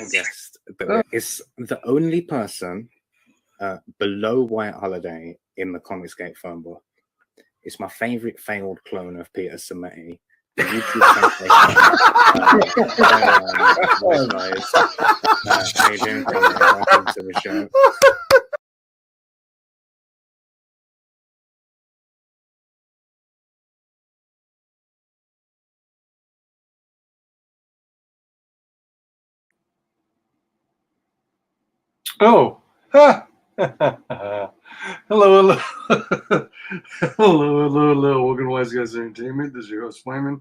second guest that is the only person below White Holiday in the Comicsgate phone book. It's my favorite failed clone of Peter Sametti. The YouTube how you doing, Conrad? Welcome to the show. Oh, hello, hello, hello. Welcome to WyzGames Entertainment. This is your host, Wyman.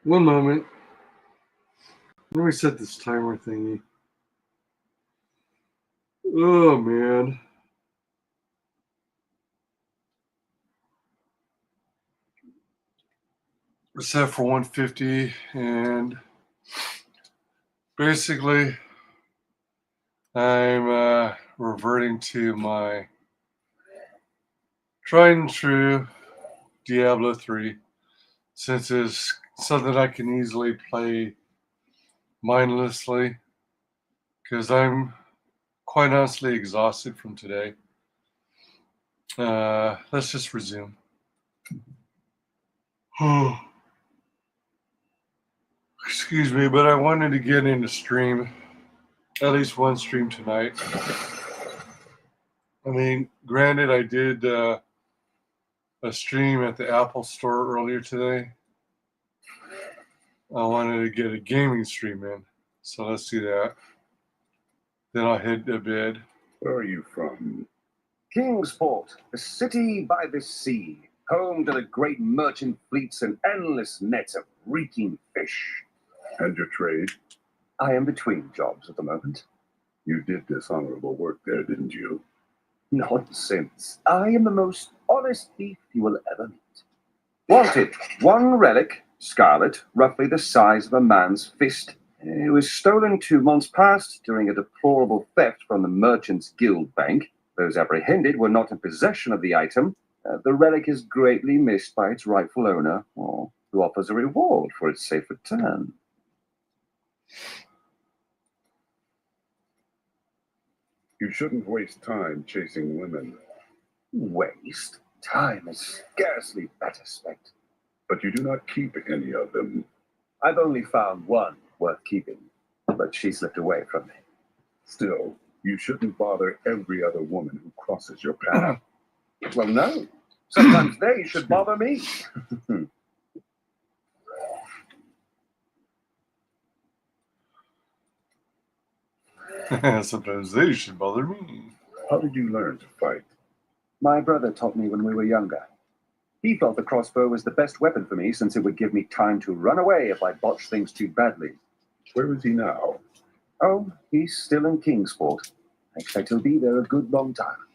One moment. Let me set this timer thingy. Oh, man. It's set for 150, and basically, I'm reverting to my tried and true Diablo 3, since it's something I can easily play mindlessly, because I'm quite honestly exhausted from today. Let's just resume. Excuse me, but I wanted to get into stream, at least one stream tonight. I mean, granted, I did a stream at the Apple Store earlier today. I wanted to get a gaming stream in, so let's do that. Then I'll head to bed. Where are you from? Kingsport, a city by the sea, home to the great merchant fleets and endless nets of reeking fish. And your trade? I am between jobs at the moment. You did dishonorable work there, didn't you? Nonsense. I am the most honest thief you will ever meet. Wanted, one relic, scarlet, roughly the size of a man's fist. It was stolen 2 months past during a deplorable theft from the Merchants Guild Bank. Those apprehended were not in possession of the item. The relic is greatly missed by its rightful owner, or who offers a reward for its safe return. You shouldn't waste time chasing women. Waste? Time is scarcely better spent. But you do not keep any of them. I've only found one worth keeping, but she slipped away from me. Still, you shouldn't bother every other woman who crosses your path. Well, no. Sometimes they should bother me. Sometimes they should bother me. How did you learn to fight? My brother taught me when we were younger. He felt the crossbow was the best weapon for me, since it would give me time to run away if I botched things too badly. Where is he now? Oh, he's still in Kingsport. I expect he'll be there a good long time.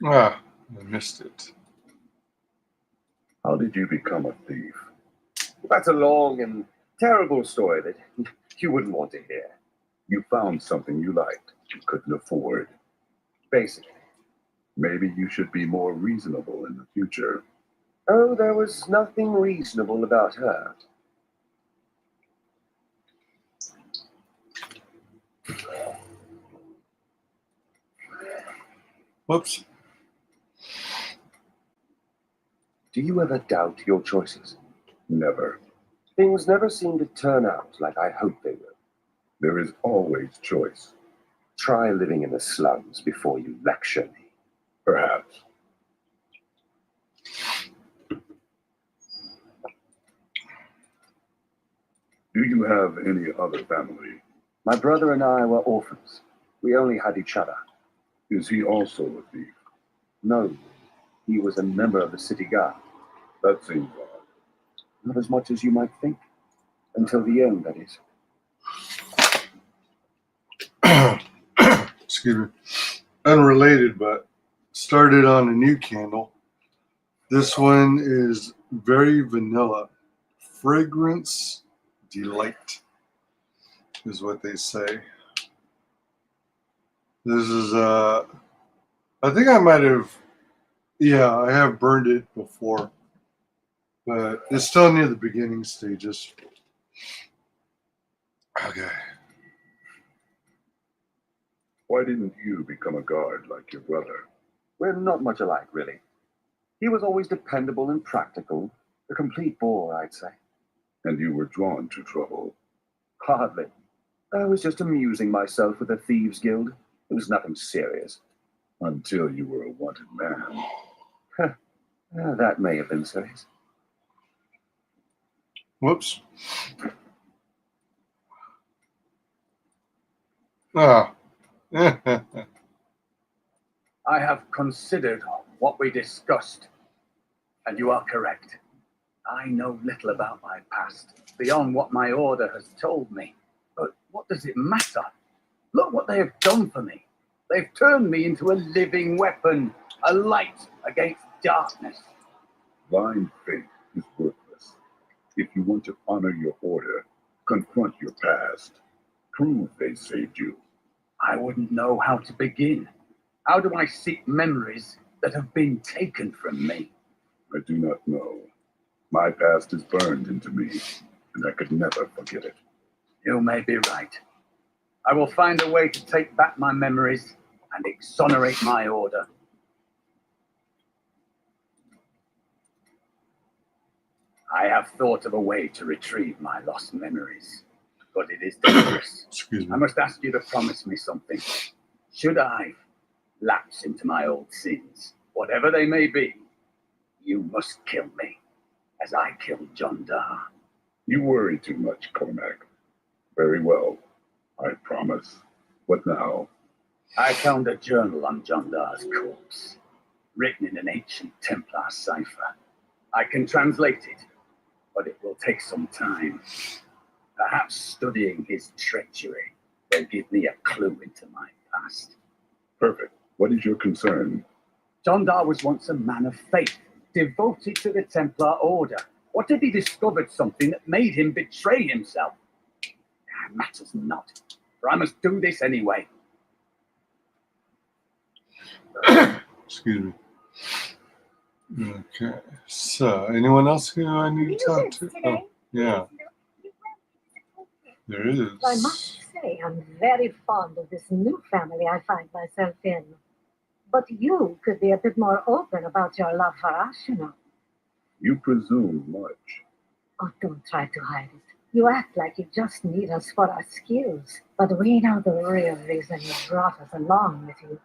Ah, I missed it. How did you become a thief? That's a long and terrible story that you wouldn't want to hear. You found something you liked you couldn't afford. Basically. Maybe you should be more reasonable in the future. Oh, there was nothing reasonable about her. Whoops. Do you ever doubt your choices? Never. Things never seem to turn out like I hoped they would. There is always choice. Try living in the slums before you lecture me. Perhaps. Do you have any other family? My brother and I were orphans. We only had each other. Is he also a thief? No, he was a member of the city guard. That seems odd. Not as much as you might think. Until the end, that is. Excuse me. Unrelated, but started on a new candle. This one is very vanilla. Fragrance delight is what they say. This is I think I might have, yeah, I have burned it before, but it's still near the beginning stages. Okay. Why didn't you become a guard like your brother? We're not much alike, really. He was always dependable and practical. A complete bore, I'd say. And you were drawn to trouble. Hardly. I was just amusing myself with the Thieves' Guild. It was nothing serious. Until you were a wanted man. That may have been serious. Whoops. Ah. I have considered what we discussed, and you are correct. I know little about my past, beyond what my order has told me. But what does it matter? Look what they have done for me. They've turned me into a living weapon, a light against darkness. Blind faith is worthless. If you want to honor your order, confront your past. Prove they saved you. I wouldn't know how to begin. How do I seek memories that have been taken from me? I do not know. My past is burned into me, and I could never forget it. You may be right. I will find a way to take back my memories and exonerate my order. I have thought of a way to retrieve my lost memories, but it is dangerous. Excuse me. I must ask you to promise me something. Should I lapse into my old sins, whatever they may be, you must kill me, as I killed John Dar. You worry too much, Cormac. Very well. I promise. What now? I found a journal on John Dar's corpse, written in an ancient Templar cipher. I can translate it, but it will take some time. Perhaps studying his treachery will give me a clue into my past. Perfect. What is your concern? John Dar was once a man of faith, devoted to the Templar Order. What if he discovered something that made him betray himself? It matters not, for I must do this anyway. Excuse me. Okay. So, anyone else who I need to talk to? Oh, yeah. There is. I must say, I'm very fond of this new family I find myself in. But you could be a bit more open about your love for us, you know. You presume much. Oh, don't try to hide it. You act like you just need us for our skills. But we know the real reason you brought us along with you.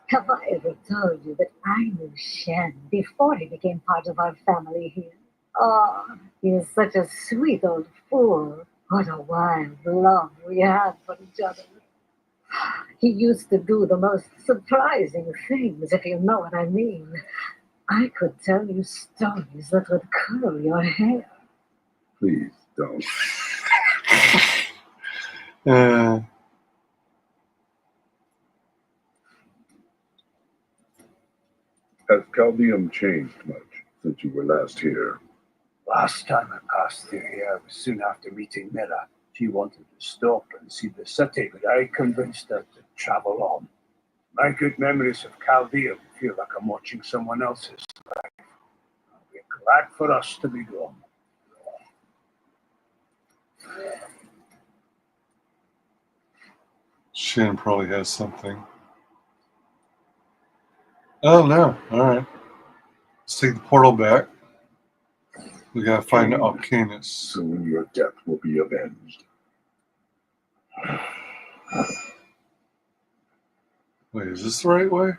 Have I ever told you that I knew Shen before he became part of our family here? Oh, he is such a sweet old fool. What a wild love we had for each other. He used to do the most surprising things, if you know what I mean. I could tell you stories that would curl your hair. Please don't. Has Chaldeum changed much since you were last here? Last time I passed through here was soon after meeting Mira. She wanted to stop and see the city, but I convinced her to travel on. My good memories of Chaldeum feel like I'm watching someone else's life. I'll be glad for us to be gone. Shan probably has something. Oh, no. All right. Let's take the portal back. We gotta find Alcanus. Soon your death will be avenged. Wait, is this the right way?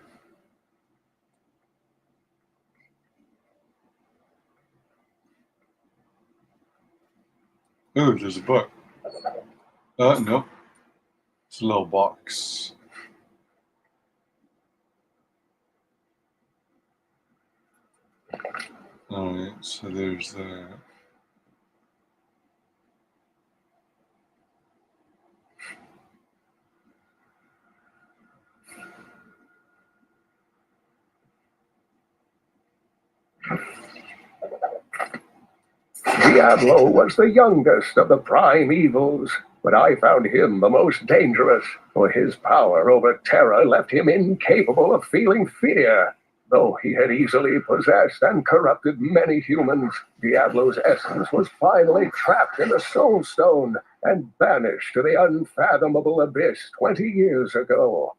Ooh, there's a book. Nope. It's a little box. Alright, so there's that. Diablo was the youngest of the prime evils. but I found him the most dangerous, for his power over terror left him incapable of feeling fear. Though he had easily possessed and corrupted many humans, Diablo's essence was finally trapped in the Soul Stone and banished to the unfathomable abyss 20 years ago.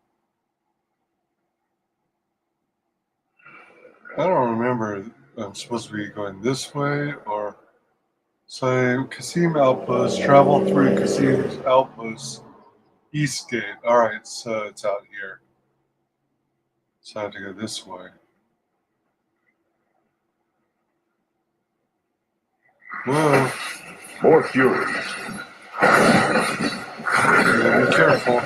I don't remember. I'm supposed to be going this way or. So, Kasim Outpost, travel through Kasim's Outpost, East Gate. Alright, so it's out here. So I have to go this way. Whoa. More furies. Yeah, be careful.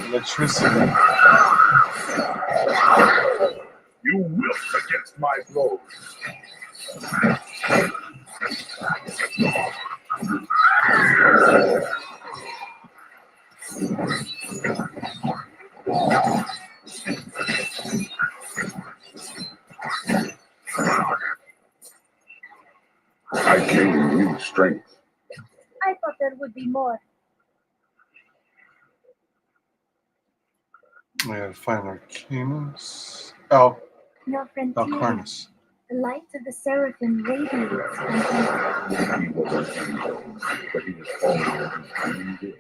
Electricity. You wilt against my blows. I gain new strength. I thought there would be more. Yeah, find Arcanus. Your friend Alcarnus. the light of the seraphim radiates from him. He was unknown, but he was always doing good.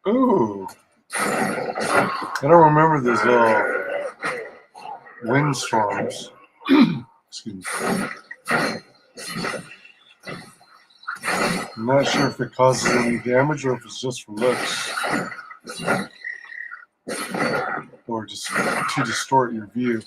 Ooh. I don't remember those little windstorms. Excuse me. I'm not sure if it causes any damage or if it's just for looks. Or just to distort your view.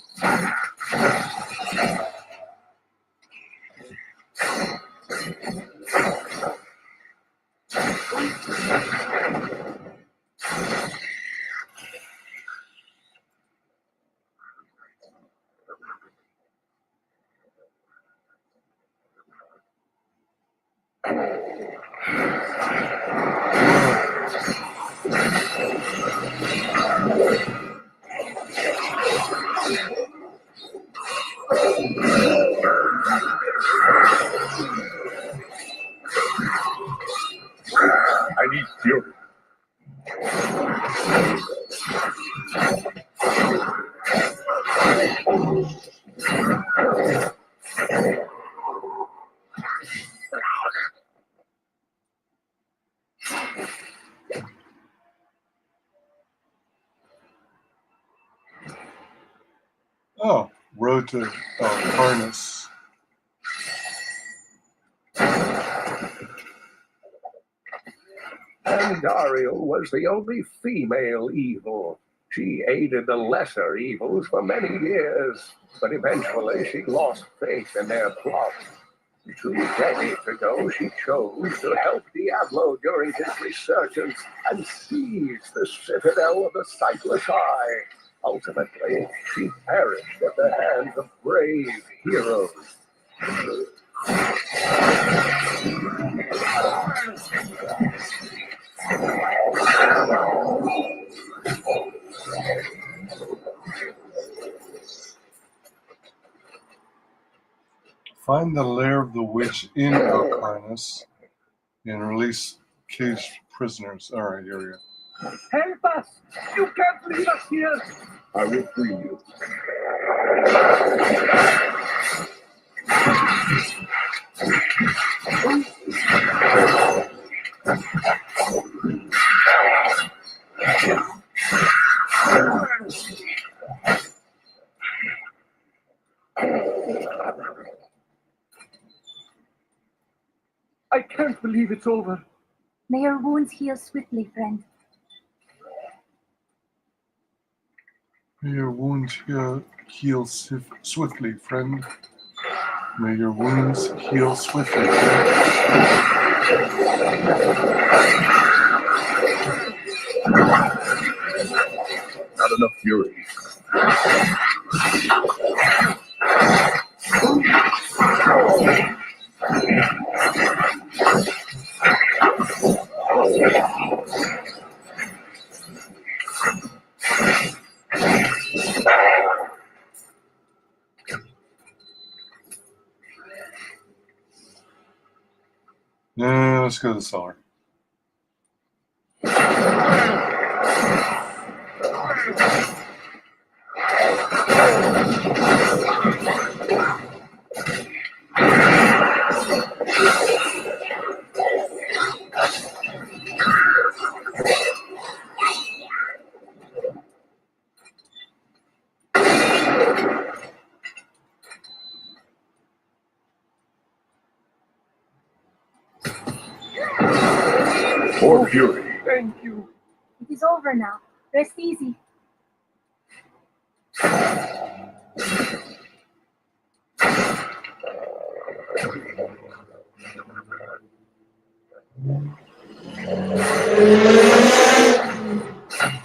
I need fury. Oh, road to harness. Andariel was the only female evil. She aided the lesser evils for many years, but eventually she lost faith in their plot. 2 decades ago, she chose to help Diablo during his resurgence and seize the citadel of the Sightless Eye. Ultimately, she perished at the hands of brave heroes. Find the lair of the witch in Alcarnus and release caged prisoners. Alright, here we go. Help us! You can't leave us here! I will free you. I can't believe it's over. May your wounds heal swiftly, friend. May your wounds heal swiftly, friend. May your wounds heal swiftly, friend. Not enough fury. No, let's go to the cellar. More fury. Thank you. It is over now. Rest easy.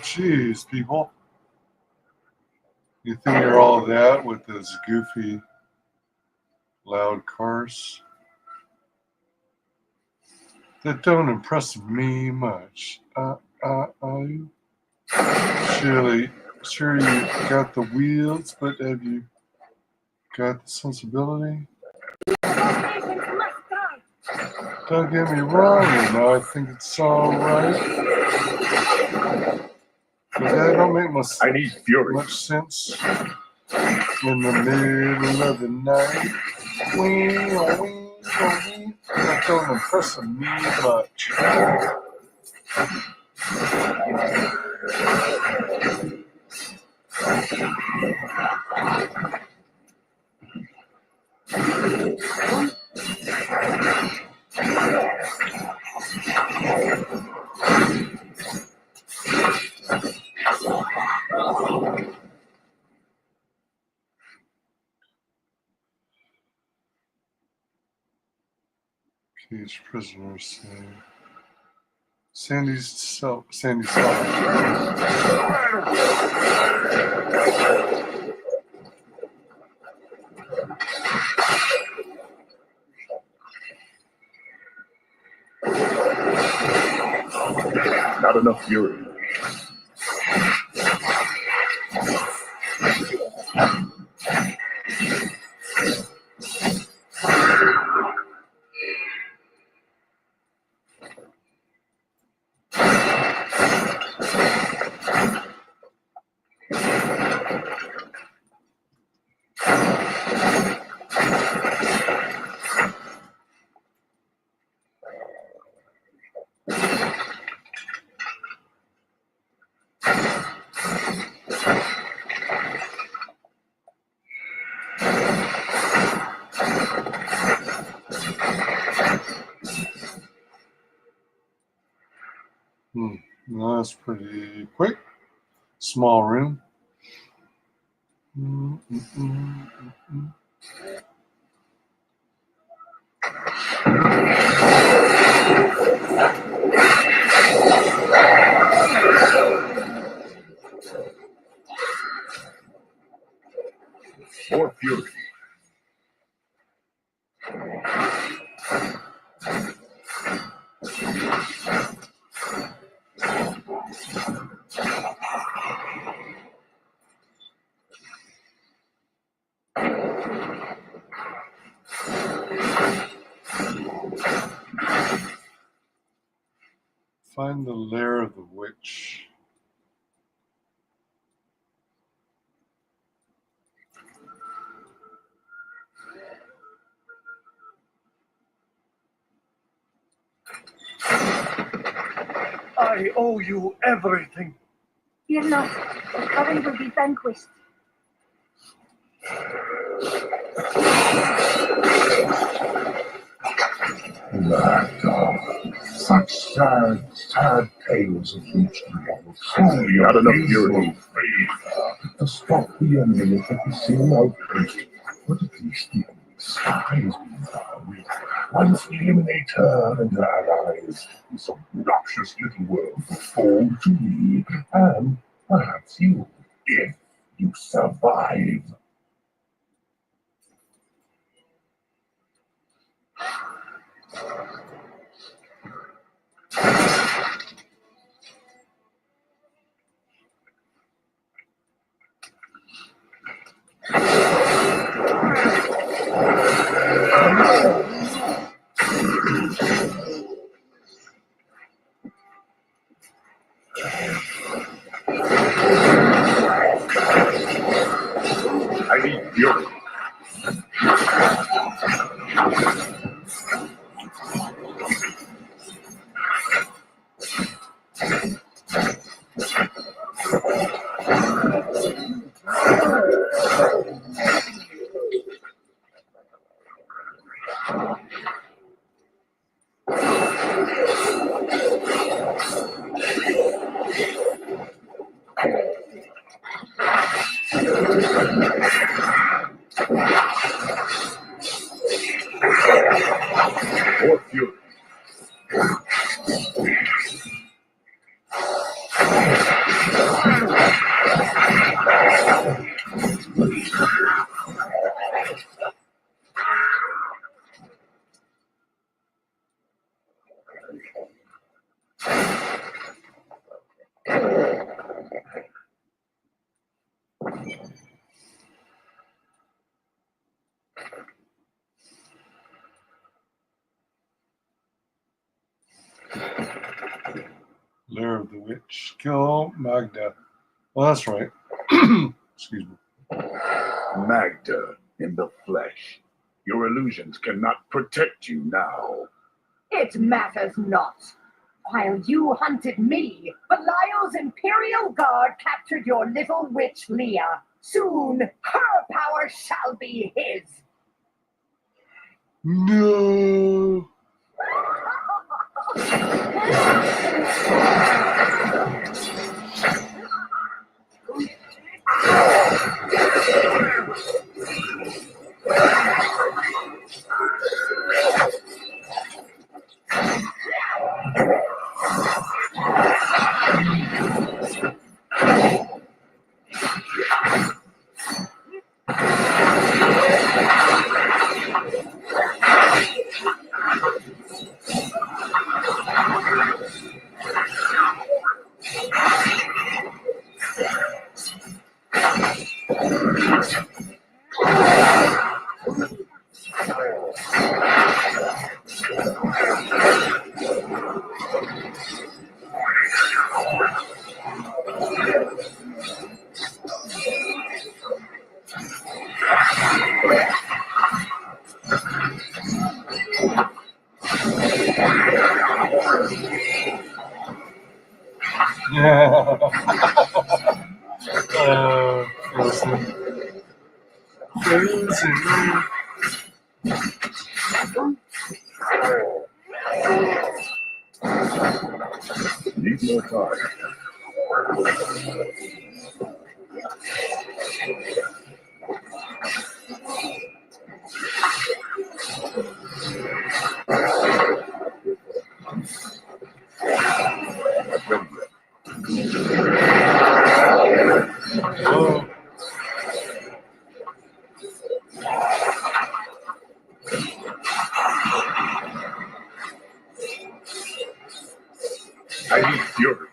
Jeez, people. You think you're all that with those goofy, loud cars? That don't impress me much. Surely you got the wheels, but have you got the sensibility? Don't get me wrong, I think it's all right. But that don't make I need fury. much sense in the middle of the night. That don't impress me much. Cage prisoners say. Sandy's cell. Not enough fury. No, that's pretty quick. Small room. Mm-mm-mm-mm-mm. More fury. Find the lair of the witch. I owe you everything. Fear not. The coven will be vanquished. That Such sad, sad tales of reached me. Truly, not enough fury to stop the ending of the same outpost. But at least the enemy sky is being found. Once we eliminate her and her allies, this obnoxious little world will fall to me, and perhaps you, if you survive. I need fury. More fury. Lair of the Witch. Kill Magda. Well, that's right. Excuse me. Magda in the flesh. Your illusions cannot protect you now. It matters not. While you hunted me, Belial's Imperial Guard captured your little witch Leah. Soon, her power shall be his. No. Listen. Need more time. Oh. I need fury.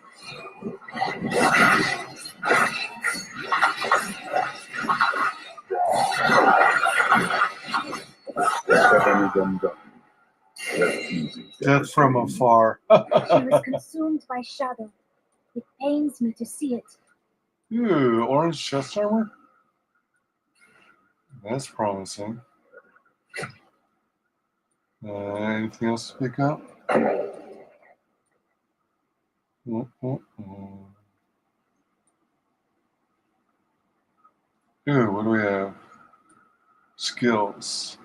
That's easy. Death from afar. She was consumed by shadow. It pains me to see it. Ooh, orange chest armor? That's promising. Anything else to pick up? Ooh, what do we have? Skills.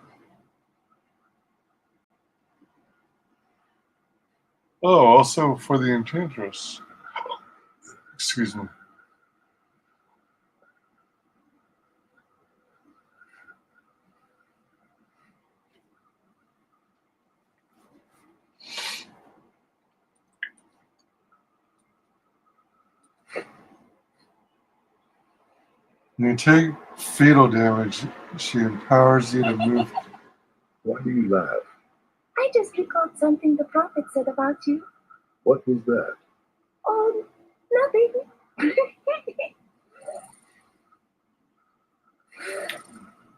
Oh, also for the Enchantress. Excuse me. When you take fatal damage, she empowers you to move. Why do you laugh? I just recalled something the prophet said about you. What was that? Oh, nothing.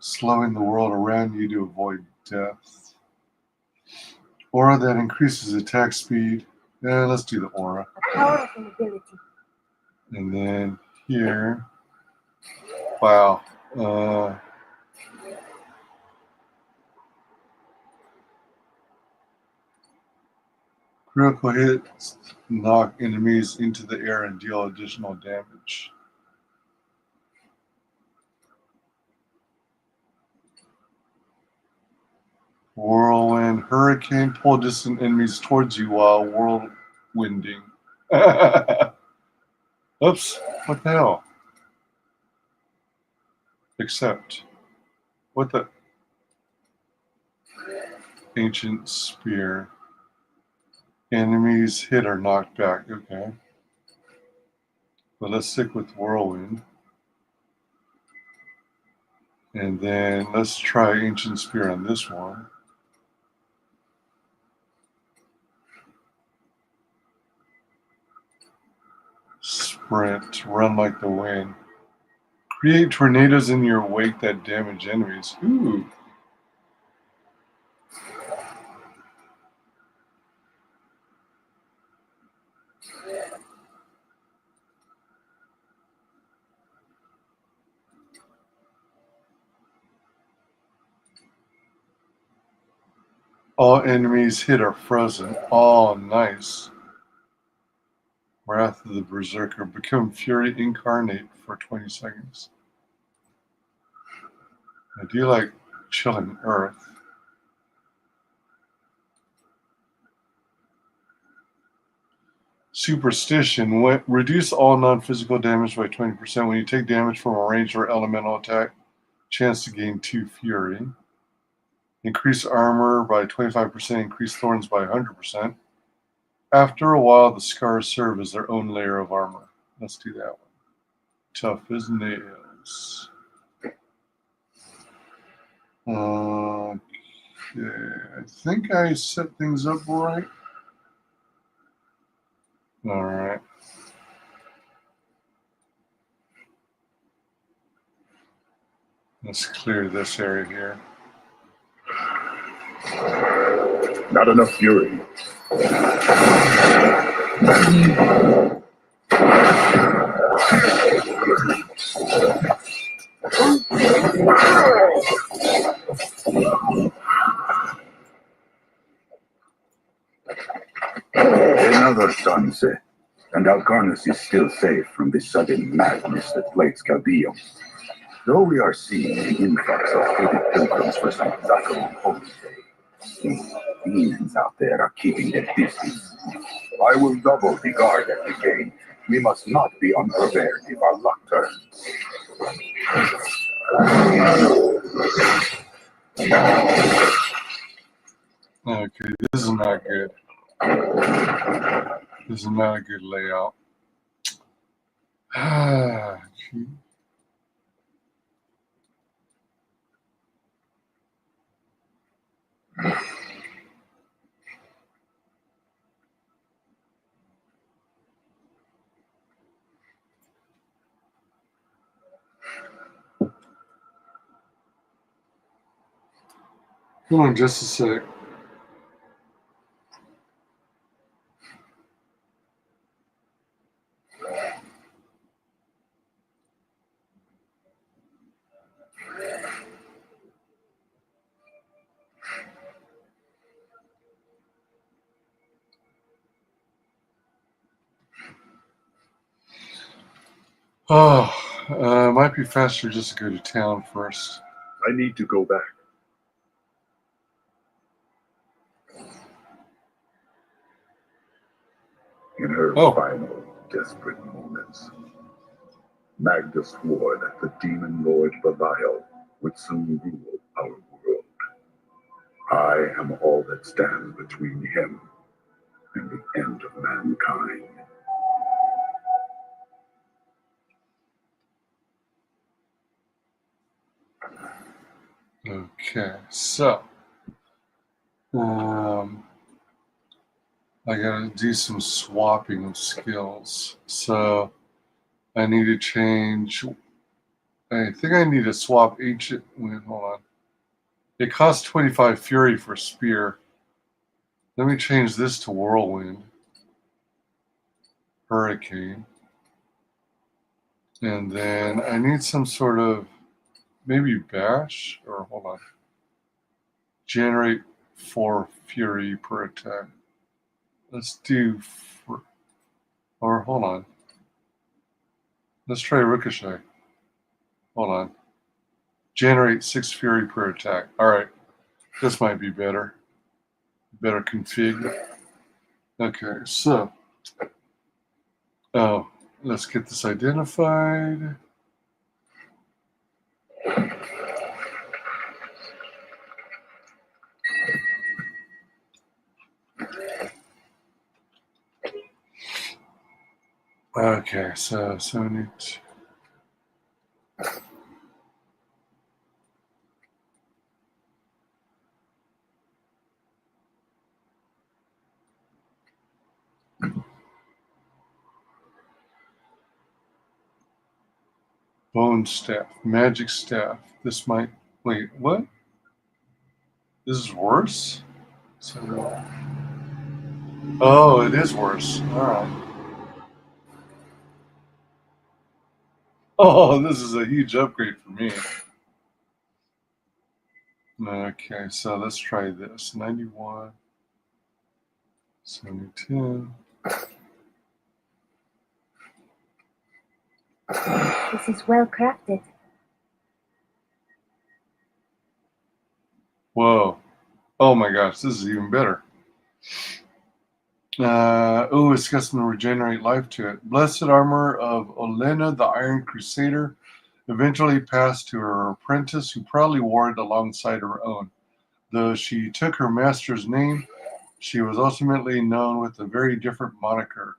Slowing the world around you to avoid death. Aura that increases attack speed. Let's do the aura. A powerful ability. And then here. Wow. Critical hits knock enemies into the air and deal additional damage. Whirlwind, hurricane, pull distant enemies towards you while whirlwinding. Oops, what the hell? Except, what the? Ancient spear. Enemies hit or knocked back, okay. But let's stick with whirlwind. And then let's try ancient spear on this one. Sprint, run like the wind. Create tornadoes in your wake that damage enemies. Ooh. All enemies hit are frozen. Oh, nice. Wrath of the Berserker. Become Fury Incarnate for 20 seconds. I do like chilling Earth. Superstition. Reduce all non-physical damage by 20% when you take damage from a ranged or elemental attack. Chance to gain 2 Fury. Increase armor by 25%. Increase thorns by 100%. After a while, the scars serve as their own layer of armor. Let's do that one. Tough as nails. Okay, I think I set things up right. All right. Let's clear this area here. Not enough fury. Another sunset, and Alcarnus is still safe from the sudden madness that plagues Caldeum. Though we are seeing the influx of hated pilgrims for some subtle holy day, the demons out there are keeping their distance. I will double the guard at the gate. We must not be unprepared if our luck turns. Okay, this is not good. This is not a good layout. Gee. Hold on just a sec. Oh, might be faster just to go to town first. I need to go back. In her Oh. final, desperate moments, Magda swore that the demon lord Belial would soon rule our world. I am all that stands between him and the end of mankind. Okay, so I gotta do some swapping of skills. So I need to change. I think I need to swap ancient. Wait, hold on. It costs 25 fury for spear. Let me change this to whirlwind, hurricane, and then I need some sort of maybe bash or hold on. Generate 4 fury per attack. Let's do, or hold on. Let's try ricochet. Hold on. Generate 6 fury per attack. All right, this might be better. Better config. Okay, so let's get this identified. Okay, so 72. Bone staff, magic staff. This might. Wait, what? This is worse? So, oh, it is worse. All right. Oh, this is a huge upgrade for me. Okay, so let's try this. 91, 72. This is well crafted. Whoa. Oh my gosh, this is even better. Oh, it's got some regenerate life to it. Blessed armor of Olena, the Iron Crusader, eventually passed to her apprentice, who proudly wore it alongside her own. Though she took her master's name, she was ultimately known with a very different moniker,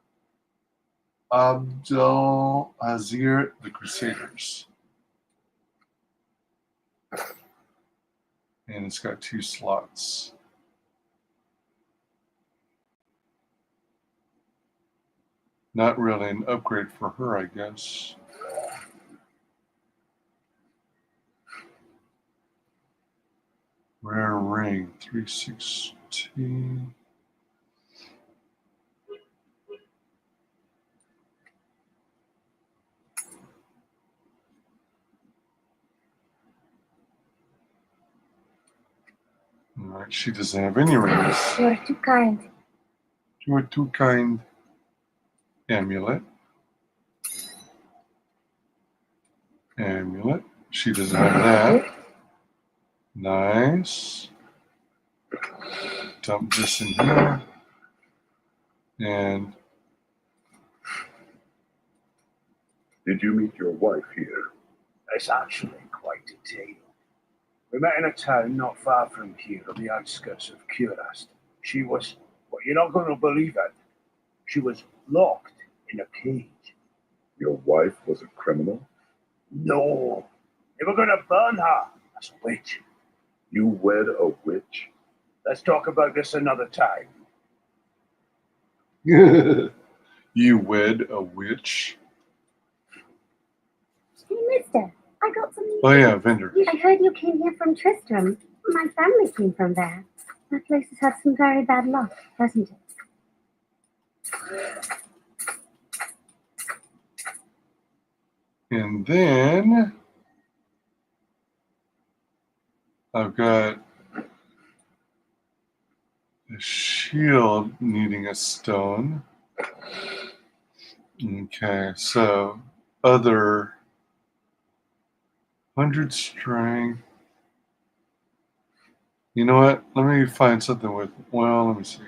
Abdel Azir the Crusaders. And it's got 2 slots. Not really an upgrade for her, I guess. Rare ring, 316. All right, she doesn't have any rings. You're too kind. You are too kind. Amulet. Amulet. She doesn't have that. Nice. Dump this in here. And Did you meet your wife here? It's actually quite a tale. We met in a town not far from here on the outskirts of Curast. She was, well, you're not going to believe it. She was locked in a cage. Your wife was a criminal? No, they were going to burn her as a witch. You wed a witch? Let's talk about this another time. you wed a witch. Hey, mister, I got some news. Oh yeah, vendor. I heard you came here from Tristram. My family came from there. That place has had some very bad luck, hasn't it? And then I've got a shield needing a stone. Okay, so other 100 strength. You know what? Let me find something with, well, let me see.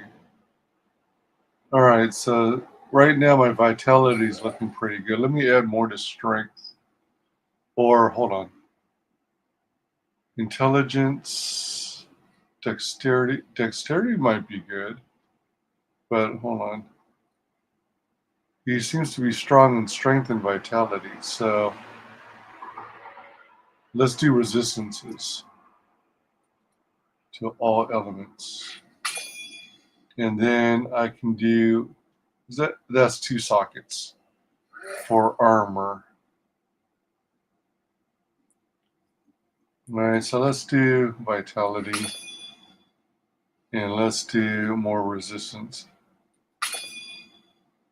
All right, so Right now, my vitality is looking pretty good. Let me add more to strength. Or, hold on. Intelligence, dexterity. Dexterity might be good. But, hold on. He seems to be strong in strength and vitality. So, let's do resistances to all elements. And then I can do... That's 2 sockets for armor. All right, so let's do vitality. And let's do more resistance.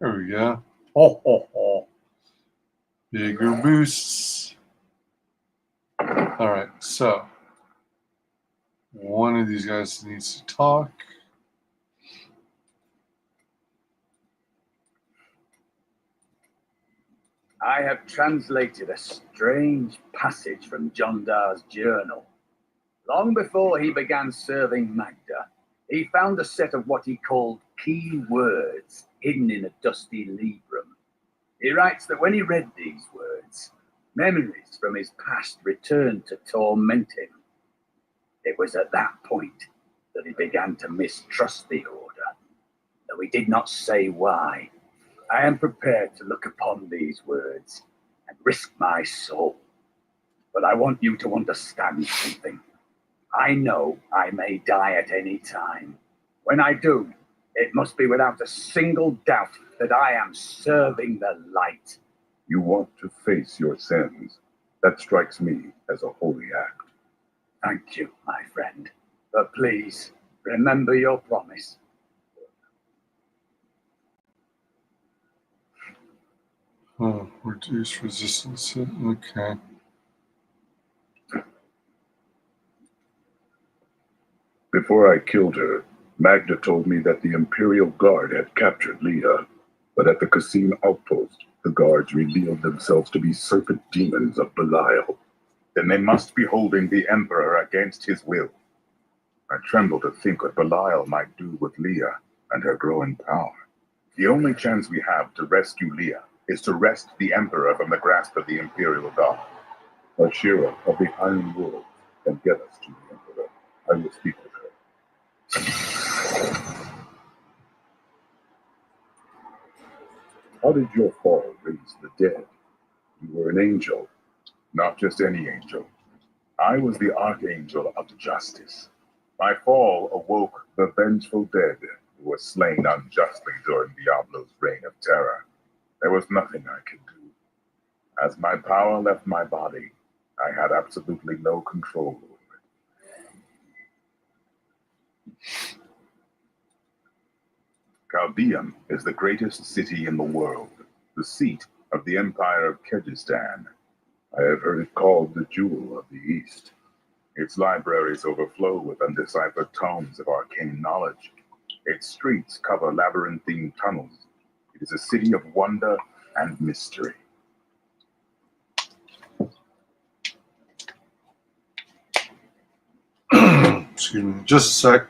There we go. Ho, ho, ho. Bigger boosts. All right, so one of these guys needs to talk. I have translated a strange passage from John Dar's journal. Long before he began serving Magda, he found a set of what he called key words hidden in a dusty librum. He writes that when he read these words, memories from his past returned to torment him. It was at that point that he began to mistrust the Order, though he did not say why. I am prepared to look upon these words and risk my soul. But I want you to understand something. I know I may die at any time. When I do, it must be without a single doubt that I am serving the light. You want to face your sins. That strikes me as a holy act. Thank you, my friend. But please, remember your promise. Oh, reduce resistance. Okay. Before I killed her, Magda told me that the Imperial Guard had captured Leah, but at the Cassim outpost, the guards revealed themselves to be serpent demons of Belial. Then they must be holding the Emperor against his will. I tremble to think what Belial might do with Leah and her growing power. The only chance we have to rescue Leah is to wrest the Emperor from the grasp of the Imperial Guard. Ashira of the Iron World can get us to the Emperor. I will speak with her. How did your fall raise the dead? You were an angel. Not just any angel. I was the Archangel of Justice. My fall awoke the vengeful dead who were slain unjustly during Diablo's reign of terror. There was nothing I could do. As my power left my body, I had absolutely no control over it. Chaldeum is the greatest city in the world, the seat of the Empire of Kyrgyzstan. I have heard it called the Jewel of the East. Its libraries overflow with undeciphered tomes of arcane knowledge. Its streets cover labyrinthine tunnels. It is a city of wonder and mystery. Excuse me, just a sec.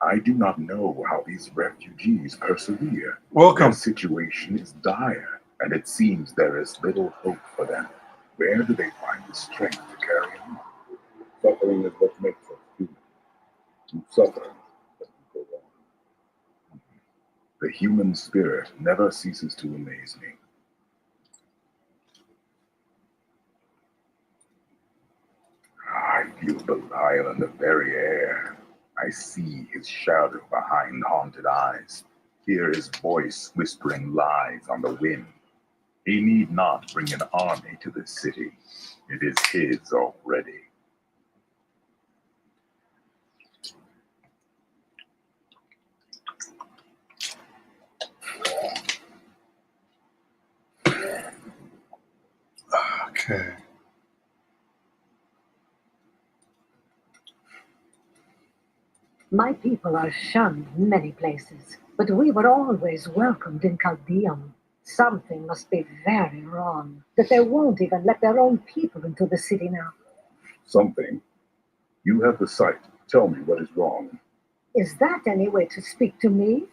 I do not know how these refugees persevere. Welcome. Their situation is dire, and it seems there is little hope for them. Where do they find the strength to carry on? Suffering is what makes us human. You suffer, but you go on. The human spirit never ceases to amaze me. I feel Belial in the very air. I see his shadow behind haunted eyes, hear his voice whispering lies on the wind. He need not bring an army to this city. It is his already. Okay. My people are shunned in many places, but we were always welcomed in Chaldeum. Something must be very wrong, that they won't even let their own people into the city now. Something. You have the sight. Tell me what is wrong. Is that any way to speak to me?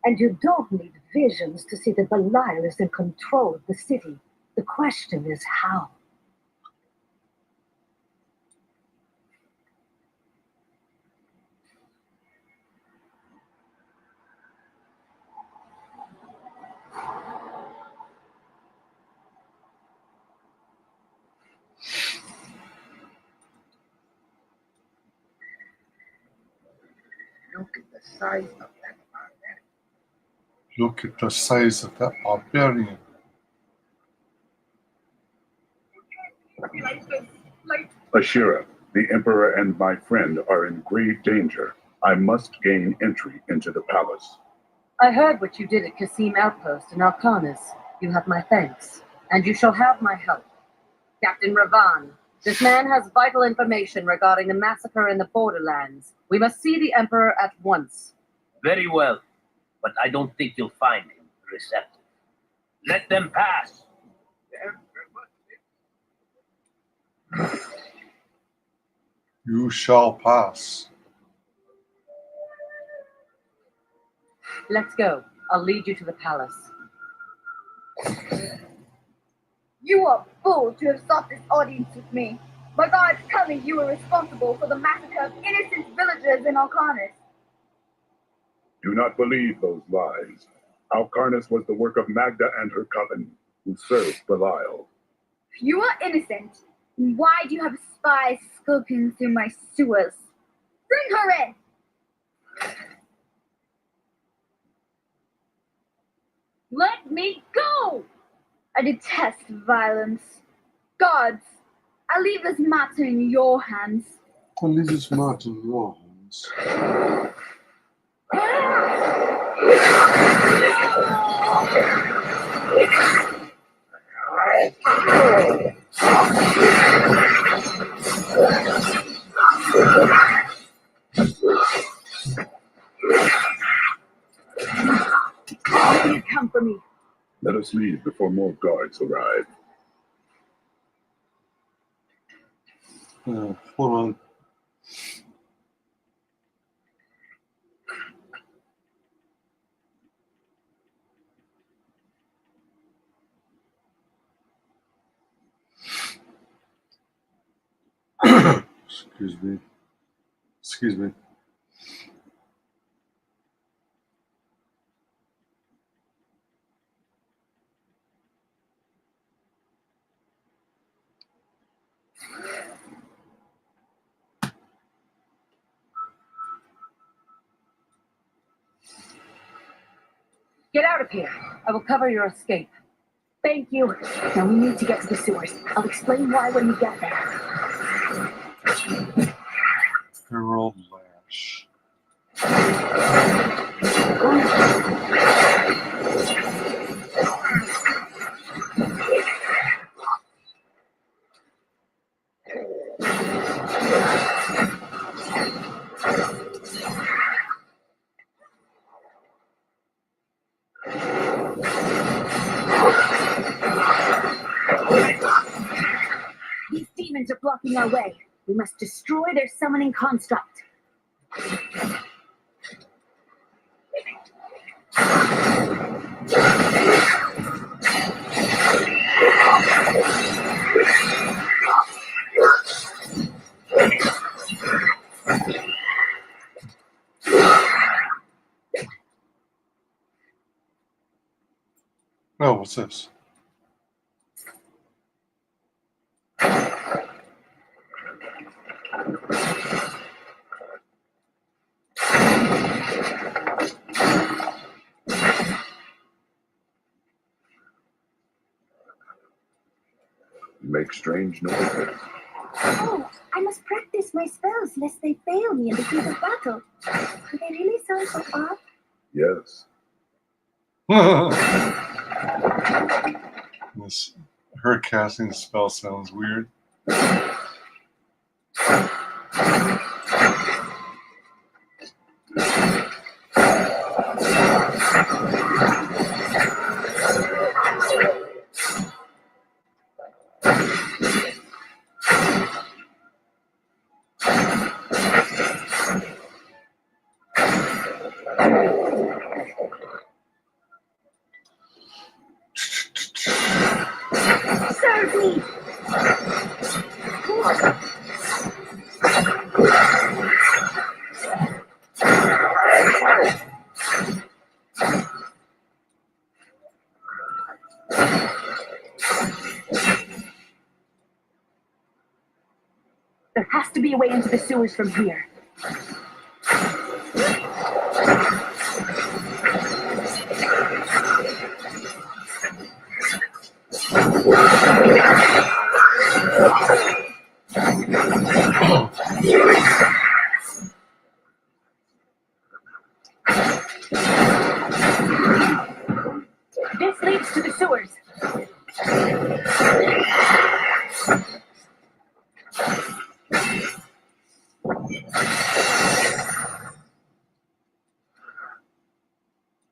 And you don't need visions to see that Belial is in control of the city. The question is how. Look at the size of that barbarian. Look at the size of that barbarian. Ashira, the Emperor and my friend are in grave danger. I must gain entry into the palace. I heard what you did at Kasim Outpost in Arcanis. You have my thanks, and you shall have my help. Captain Ravan, this man has vital information regarding the massacre in the borderlands. We must see the Emperor at once. Very well, but I don't think you'll find him receptive. Let them pass. You shall pass. Let's go. I'll lead you to the palace. You are fool to have sought this audience with me. By God's coming, you were responsible for the massacre of innocent villagers in Alcarnis. Do not believe those lies. Alcarnis was the work of Magda and her coven, who served Belial. If you are innocent, then why do you have spies skulking through my sewers? Bring her in! Let me go! I detest violence. Gods, I leave this matter in your hands. I'll leave this matter in your hands. Come for me. Let us leave before more guards arrive. Hold on. Excuse me. Excuse me. Get out of here. I will cover your escape. Thank you. Now we need to get to the sewers. I'll explain why when we get there. Herald Lash. These demons are blocking our way. We must destroy their summoning construct. Oh, what's this? Make strange noises. Oh, I must practice my spells lest they fail me in the heat of battle. Do they really sound so odd? Yes. This, her casting the spell sounds weird. serve me! There has to be a way into the sewers from here. This leads to the sewers.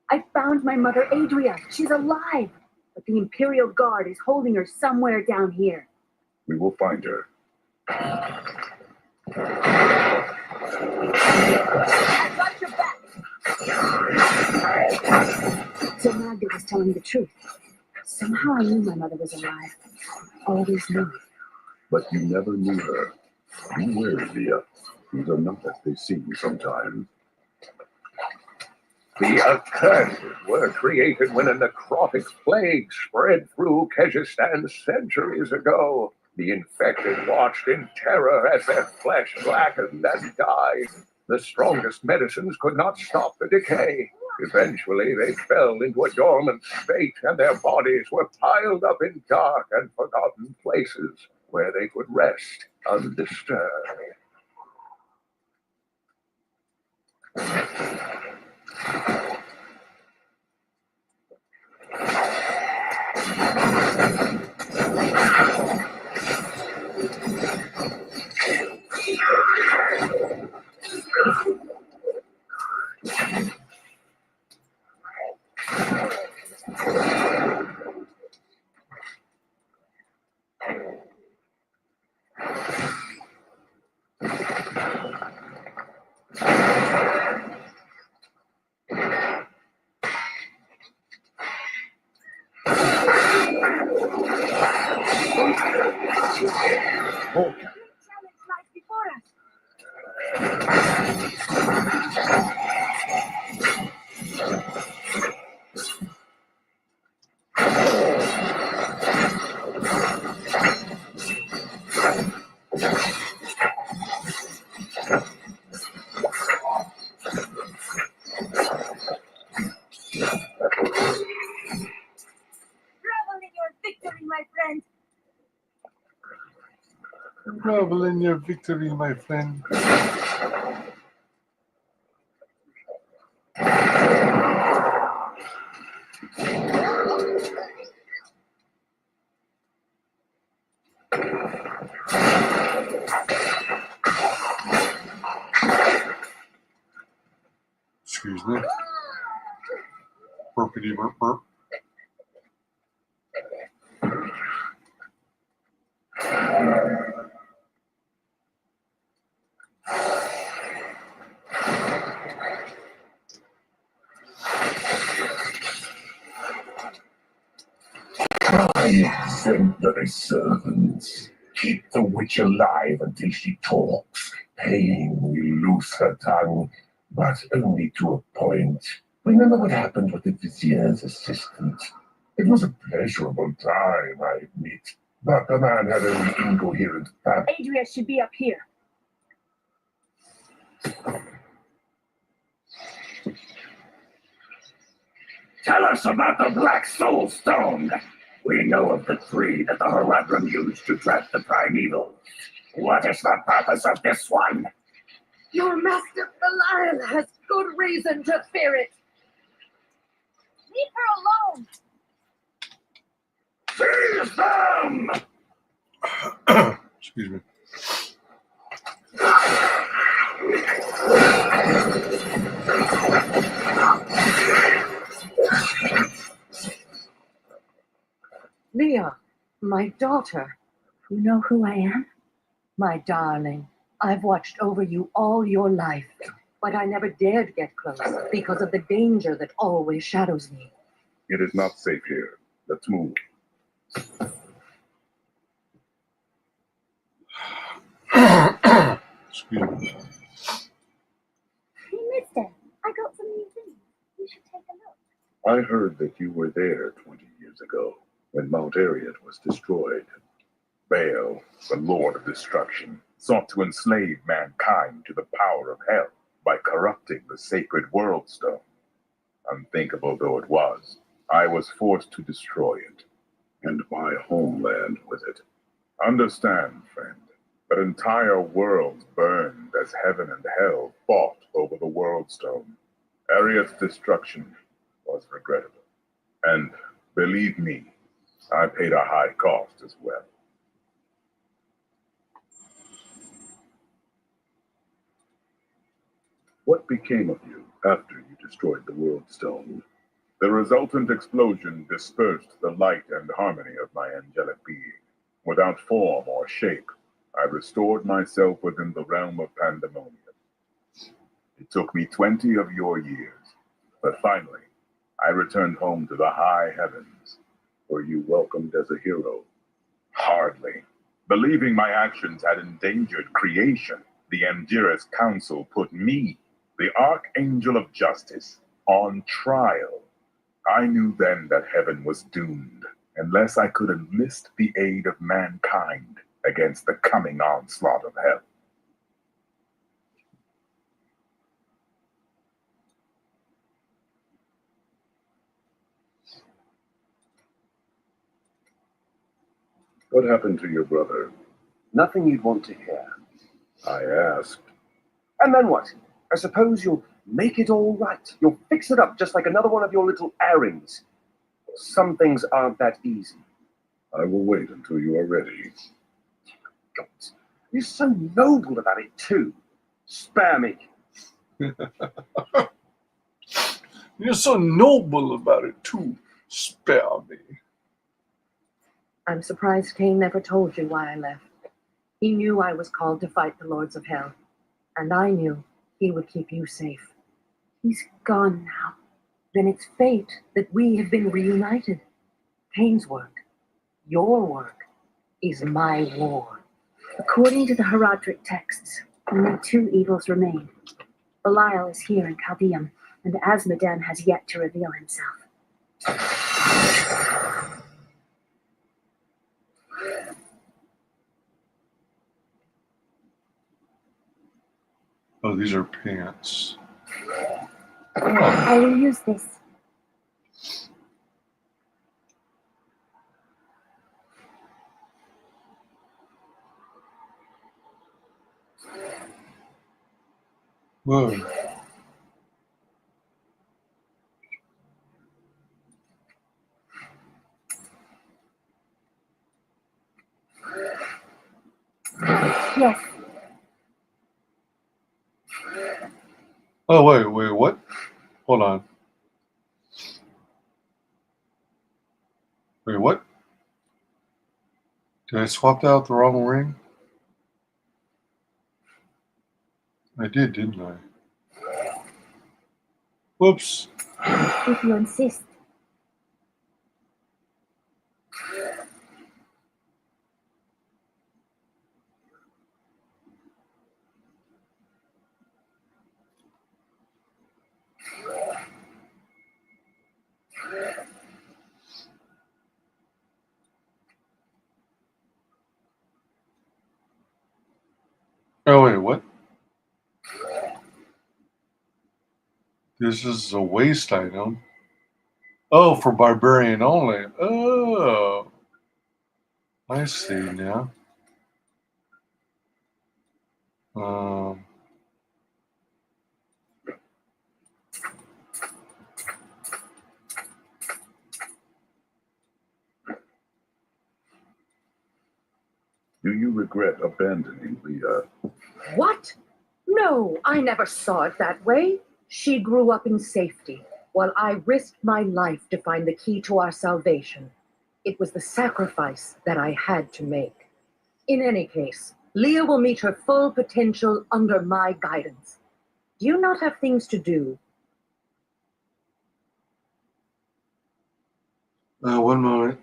I found my mother, Adria. She's alive. But the Imperial Guard is holding her somewhere down here. We will find her. I've got your back. So Magda was telling the truth. Somehow I knew my mother was alive. Always knew. But you never knew her. You were, Leah. These are not as they seem sometimes. The Accursed were created when a necrotic plague spread through Kyrgyzstan centuries ago. The infected watched in terror as their flesh blackened and died. The strongest medicines could not stop the decay. Eventually, they fell into a dormant state, and their bodies were piled up in dark and forgotten places where they could rest undisturbed. Challenge lies before us. Revel in your victory, my friend. Revel in your victory, my friend. Excuse me. Burpity burp burp. Exemplary servants. Keep the witch alive until she talks. Pain will loose her tongue, but only to a point. Remember what happened with the vizier's assistant? It was a pleasurable time, I admit, but the man had only incoherent babble. Adria should be up here. Tell us about the Black Soul Stone. We know of the three that the Horadrim used to trap the primeval. What is the purpose of this one? Your master Belial has good reason to fear it. Leave her alone. Seize them! Excuse me. Leah, my daughter. You know who I am? My darling, I've watched over you all your life, but I never dared get close because of the danger that always shadows me. It is not safe here. Let's move. Excuse me. Hey, mister, I got some new things. You should take a look. I heard that you were there 20 years ago when Mount Ariat was destroyed. Baal, the Lord of Destruction, sought to enslave mankind to the power of hell by corrupting the sacred world stone. Unthinkable though it was, I was forced to destroy it, and my homeland with it. Understand, friend, that entire worlds burned as heaven and hell fought over the world stone. Ariat's destruction was regrettable. And believe me, I paid a high cost as well. What became of you after you destroyed the world stone? The resultant explosion dispersed the light and harmony of my angelic being. Without form or shape, I restored myself within the realm of pandemonium. It took me 20 of your years, but finally, I returned home to the high heavens. Were you welcomed as a hero? Hardly. Believing my actions had endangered creation, the Amdirus Council put me, the Archangel of Justice, on trial. I knew then that heaven was doomed, unless I could enlist the aid of mankind against the coming onslaught of hell. What happened to your brother? Nothing you'd want to hear. I asked. And then what? I suppose you'll make it all right. You'll fix it up just like another one of your little errands. Some things aren't that easy. I will wait until you are ready. God, you're so noble about it too. Spare me. You're so noble about it too. Spare me. I'm surprised Cain never told you why I left. He knew I was called to fight the Lords of Hell, and I knew he would keep you safe. He's gone now. Then it's fate that we have been reunited. Cain's work, your work, is my war. According to the Heraldric texts, only two evils remain. Belial is here in Chaldeum, and Asmodan has yet to reveal himself. Oh, these are pants. I will use this. Whoa. Yes. Oh, wait, what? Hold on. Wait, what? Did I swap out the wrong ring? I did, didn't I? Whoops. If you insist. Oh, wait, what? This is a waste item. Oh, for barbarian only. Oh. I see now. Do you regret abandoning Leah? What? No, I never saw it that way. She grew up in safety, while I risked my life to find the key to our salvation. It was the sacrifice that I had to make. In any case, Leah will meet her full potential under my guidance. Do you not have things to do? One moment.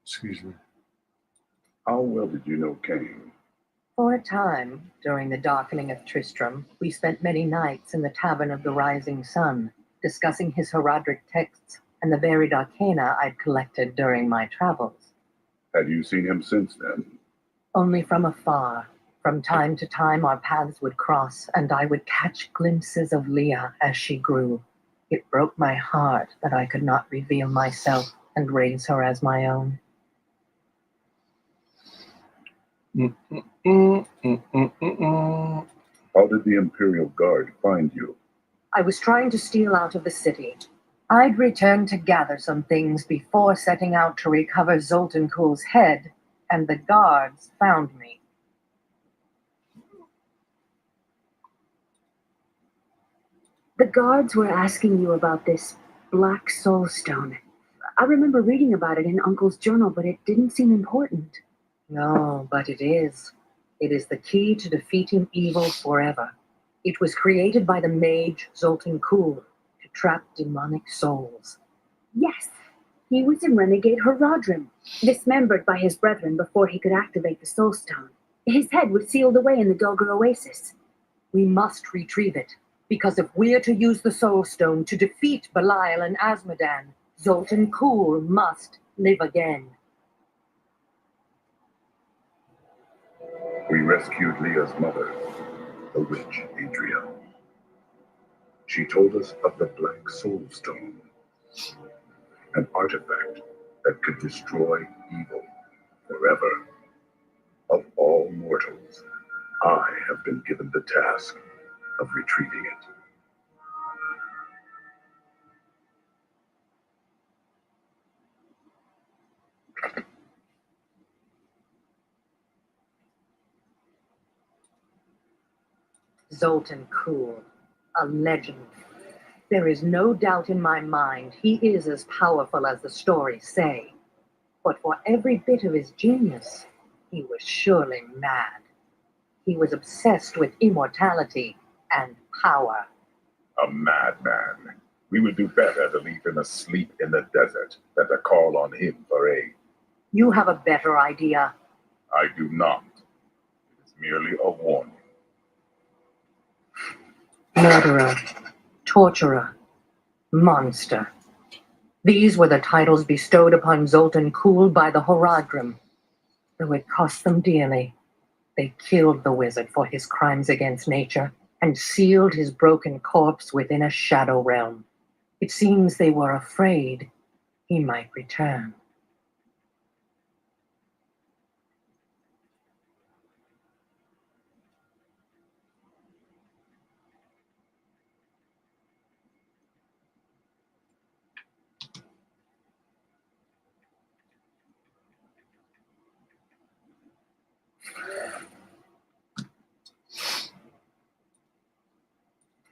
Excuse me. How well did you know Cain? For a time, during the darkening of Tristram, we spent many nights in the Tavern of the Rising Sun, discussing his heraldic texts and the varied arcana I'd collected during my travels. Had you seen him since then? Only from afar. From time to time, our paths would cross, and I would catch glimpses of Leah as she grew. It broke my heart that I could not reveal myself and raise her as my own. How did the Imperial Guard find you? I was trying to steal out of the city. I'd returned to gather some things before setting out to recover Zoltan Kuhl's head, and the guards found me. The guards were asking you about this black soul stone. I remember reading about it in Uncle's journal, but it didn't seem important. No, but it is. It is the key to defeating evil forever. It was created by the mage Zoltan Kuhl to trap demonic souls. Yes, he was a renegade Haradrim, dismembered by his brethren before he could activate the soul stone. His head was sealed away in the Dulgar Oasis. We must retrieve it, because if we're to use the soul stone to defeat Belial and Azmodan, Zoltan Kuhl must live again. We rescued Leah's mother, the witch Adria. She told us of the Black Soul Stone, an artifact that could destroy evil forever. Of all mortals, I have been given the task of retrieving it. Zoltan Kuhl, a legend. There is no doubt in my mind he is as powerful as the stories say. But for every bit of his genius, he was surely mad. He was obsessed with immortality and power. A madman. We would do better to leave him asleep in the desert than to call on him for aid. You have a better idea. I do not. It is merely a warning. Murderer, torturer, monster. These were the titles bestowed upon Zoltan Kuhl by the Haradrim. Though it cost them dearly, they killed the wizard for his crimes against nature and sealed his broken corpse within a shadow realm. It seems they were afraid he might return.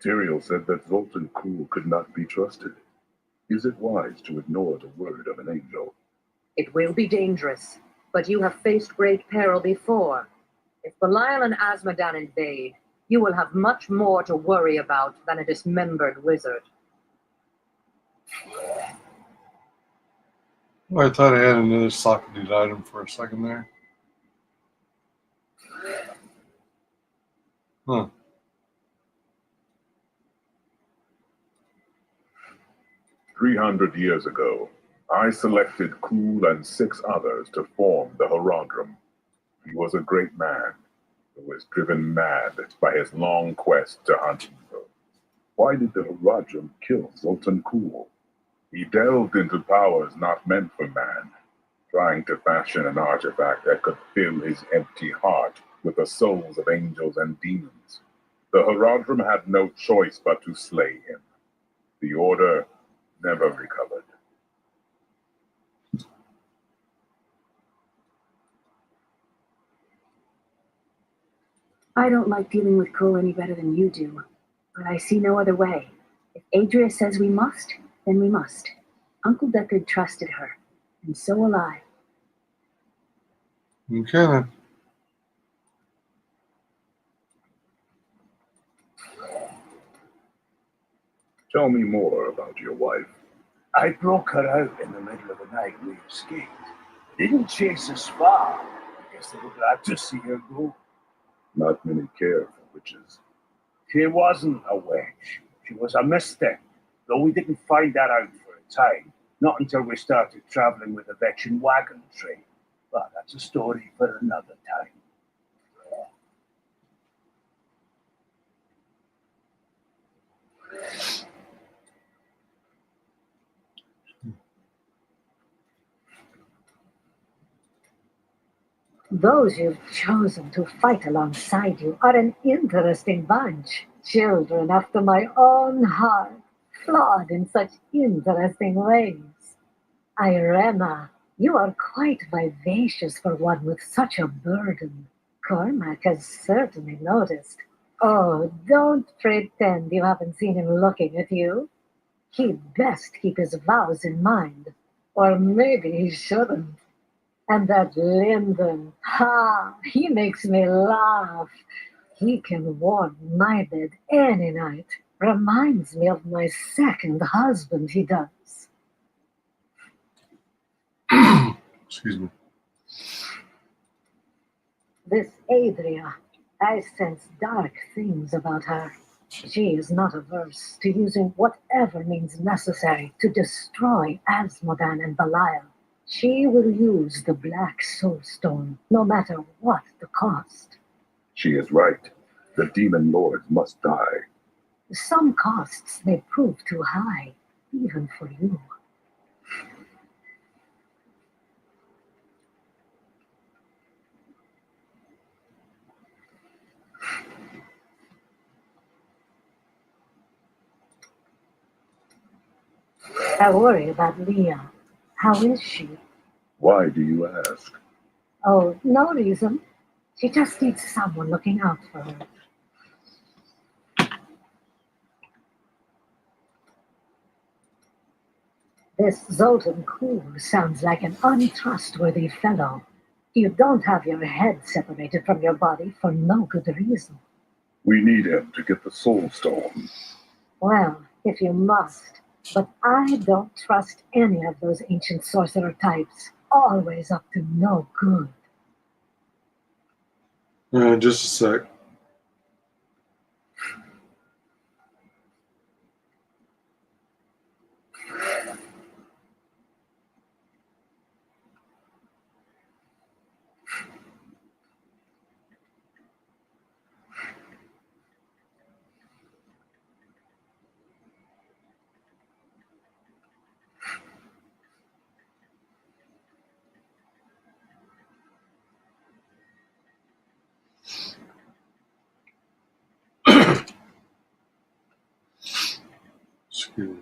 Tyrael said that Zoltan Kuhl could not be trusted. Is it wise to ignore the word of an angel? It will be dangerous, but you have faced great peril before. If Belial and Azmodan invade, you will have much more to worry about than a dismembered wizard. I thought I had another socketed item for a second there. Huh. 300 years ago, I selected Kuhl and 6 others to form the Haradrim. He was a great man who was driven mad by his long quest to hunt evil. Why did the Haradrim kill Zoltan Kuhl? He delved into powers not meant for man, trying to fashion an artifact that could fill his empty heart with the souls of angels and demons. The Haradrim had no choice but to slay him. The Order never recovered. I don't like dealing with Kuhl any better than you do, but I see no other way. If Adria says we must, then we must. Uncle Deckard trusted her, and so will I. Okay then. Tell me more about your wife. I broke her out in the middle of the night and we escaped. Didn't chase us far. I guess they were glad to see her go. Not many care for witches. She wasn't a witch. She was a mystic. Though we didn't find that out for a time. Not until we started traveling with the Vexian wagon train. But that's a story for another time. Those you've chosen to fight alongside you are an interesting bunch. Children after my own heart, flawed in such interesting ways. Irema, you are quite vivacious for one with such a burden. Cormac has certainly noticed. Oh, don't pretend you haven't seen him looking at you. He'd best keep his vows in mind. Or maybe he shouldn't. And that Lyndon, he makes me laugh. He can warm my bed any night. Reminds me of my second husband, he does. Excuse me. This Adria, I sense dark things about her. She is not averse to using whatever means necessary to destroy Asmodan and Belial. She will use the Black Soul Stone, no matter what the cost. She is right. The demon lords must die. Some costs may prove too high, even for you. I worry about Leah. How is she? Why do you ask? Oh, no reason. She just needs someone looking out for her. This Zoltan Kuhl sounds like an untrustworthy fellow. You don't have your head separated from your body for no good reason. We need him to get the soul stone. Well, if you must. But I don't trust any of those ancient sorcerer types. Always up to no good. Just a sec. Excuse me.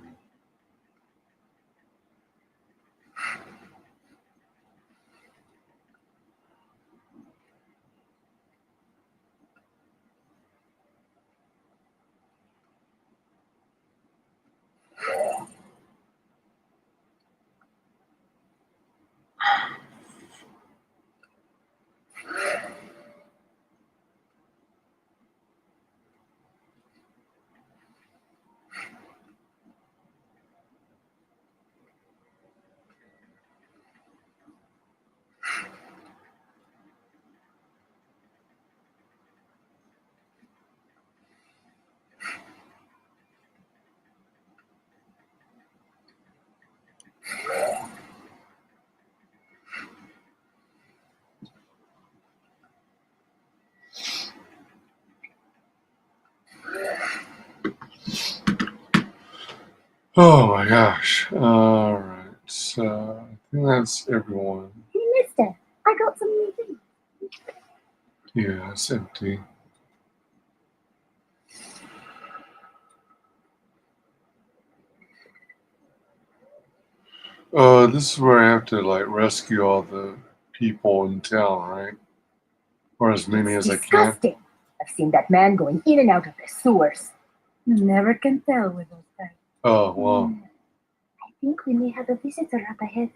Oh my gosh. Alright. So I think that's everyone. Hey, mister, I got some new things. Yeah, it's empty. This is where I have to like rescue all the people in town, right? Or as many as I can. Disgusting. I've seen that man going in and out of the sewers. You never can tell with those guys. Oh, well. I think we may have a visitor up ahead.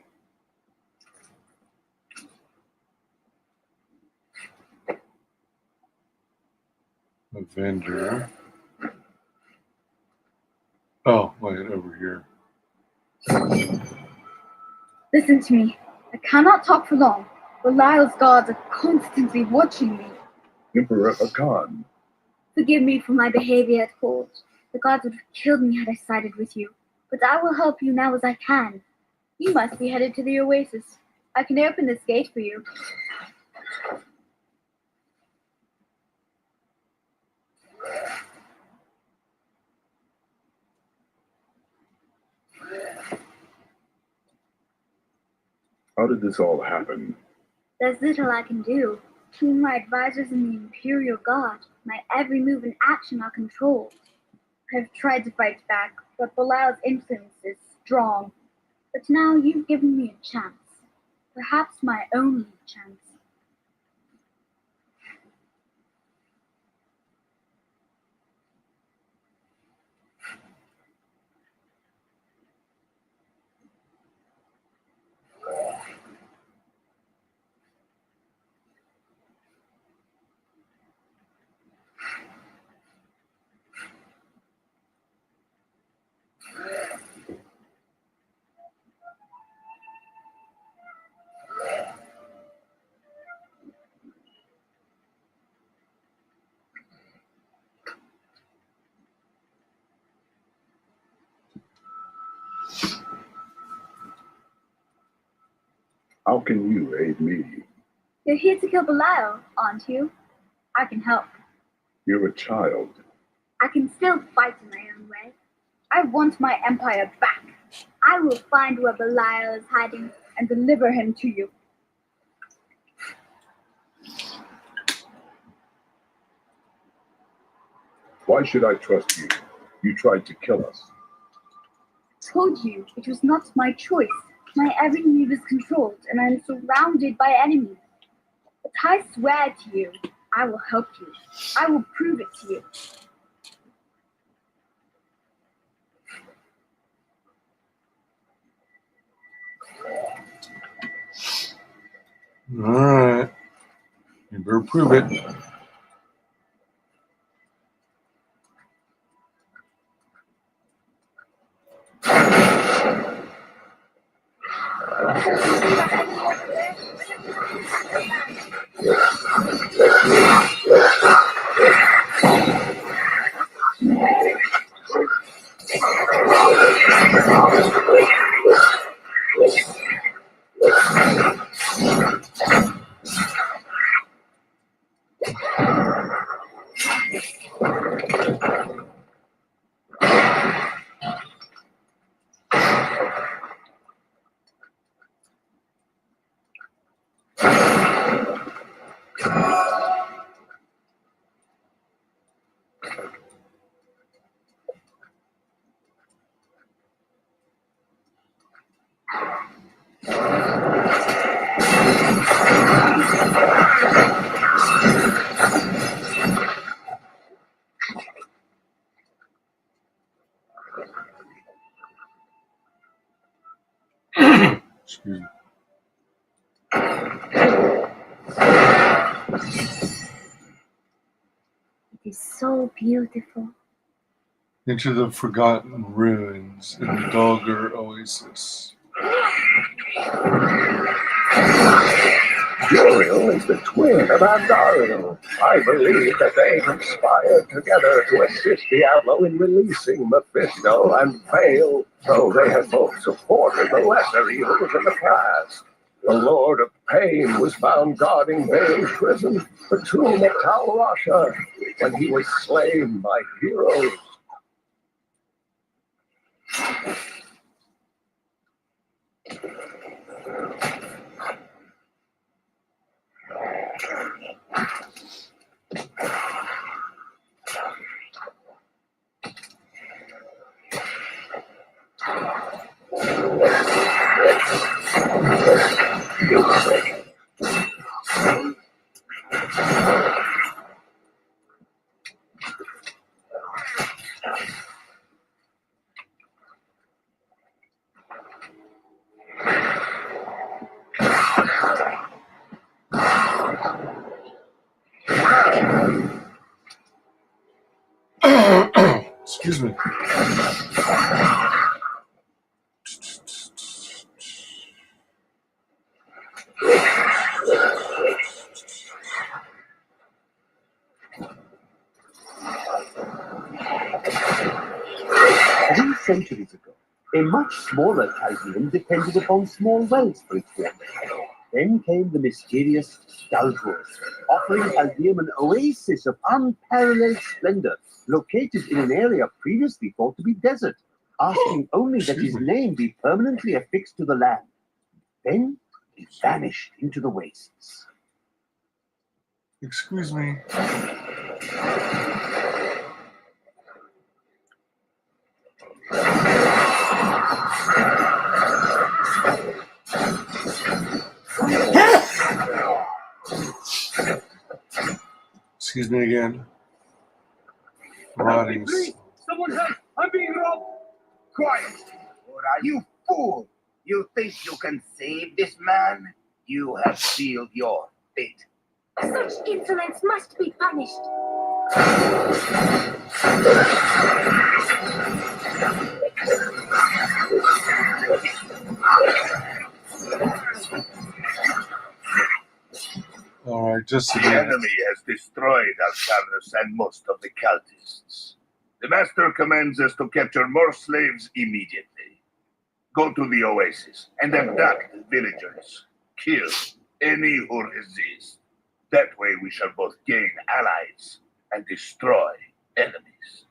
A vendor. Oh, wait, over here. Listen to me. I cannot talk for long. Belial's guards are constantly watching me. Emperor Hakan, Forgive me for my behavior at court. The gods would have killed me had I sided with you. But I will help you now as I can. You must be headed to the oasis. I can open this gate for you. how did this all happen? There's little I can do. Between my advisors and the Imperial Guard, my every move and action are controlled. I have tried to fight back, but Belial's influence is strong. But now you've given me a chance. Perhaps my only chance. How can you aid me? You're here to kill Belial, aren't you? I can help. You're a child. I can still fight in my own way. I want my empire back. I will find where Belial is hiding and deliver him to you. Why should I trust you? You tried to kill us. I told you it was not my choice. My every move is controlled, and I am surrounded by enemies. But I swear to you, I will help you. I will prove it to you. Alright. You better prove it. Excuse me. It is so beautiful. Into the forgotten ruins in the Dogger Oasis. Juriel is the twin of Andariel. I believe that they conspired together to assist Diablo in releasing Mephisto and Vale, though they had both supported the lesser evils in the past. The Lord of Pain was found guarding Vale's prison, the tomb of Tal Rasha, when he was slain by heroes. Excuse me. A much smaller Chaldean depended upon small wells for its water. Then came the mysterious Stalgors, offering Chaldeum an oasis of unparalleled splendor, located in an area previously thought to be desert, asking only that his name be permanently affixed to the land. Then he vanished into the wastes. Excuse me. Excuse me again. Rotting. Someone help! I'm being robbed! Quiet! Or are you fool? You think you can save this man? You have sealed your fate. Such insolence must be punished. All right, just a The minute. enemy has destroyed Alcarnus and most of the cultists. The master commands us to capture more slaves immediately. Go to the oasis and abduct villagers. Kill any who resist. That way we shall both gain allies and destroy enemies.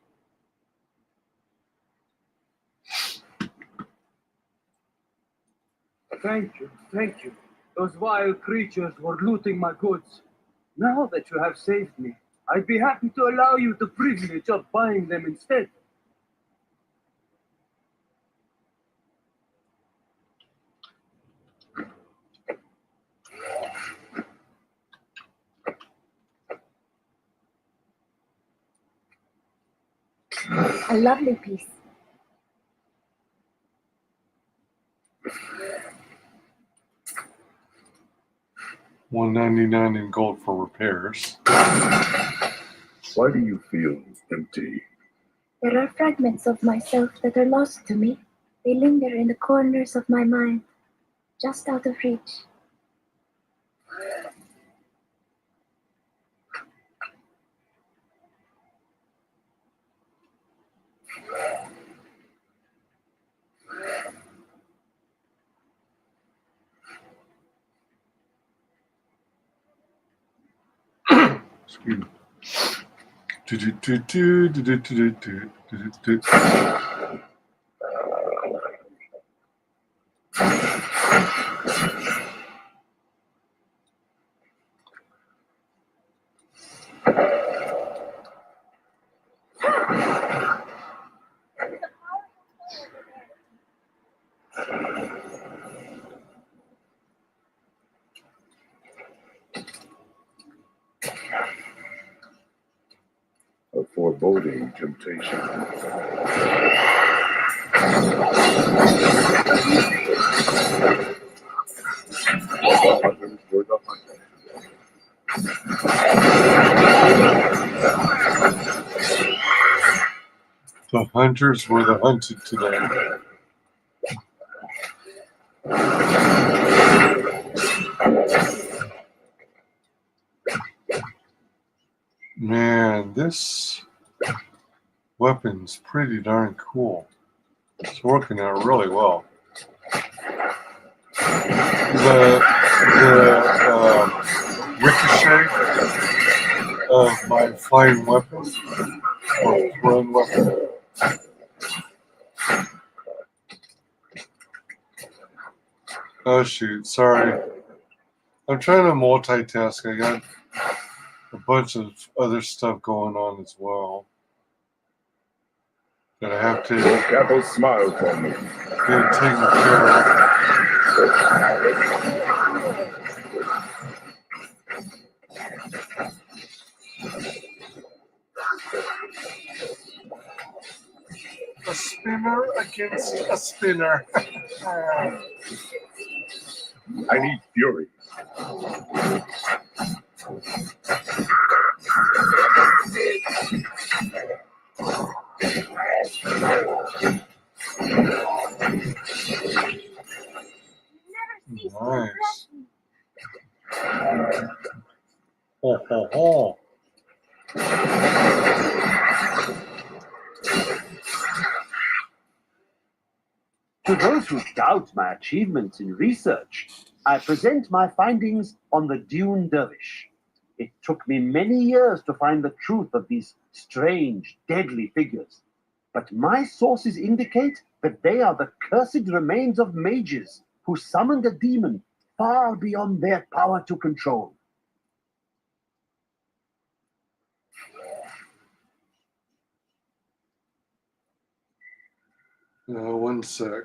Thank you, thank you. Those vile creatures were looting my goods. Now that you have saved me, I'd be happy to allow you the privilege of buying them instead. A lovely piece. $1.99 in gold for repairs. Why do you feel empty? There are fragments of myself that are lost to me. They linger in the corners of my mind, just out of reach. Excuse me. Do-do-do-do-do-do-do-do-do-do. A foreboding temptation. The hunters were the hunters. The hunters were the hunted today. Man, this weapon's pretty darn cool. It's working out really well. The ricochet of my flying weapon or thrown weapon. Oh shoot, sorry. I'm trying to multitask. I got a bunch of other stuff going on as well that I have to Your cattle smile for me. get taken care of. A spinner against a spinner. I need fury. Nice. Ho, ho, ho. To those who doubt my achievements in research, I present my findings on the Dune Dervish. It took me many years to find the truth of these strange, deadly figures. But my sources indicate that they are the cursed remains of mages who summoned a demon far beyond their power to control. One sec.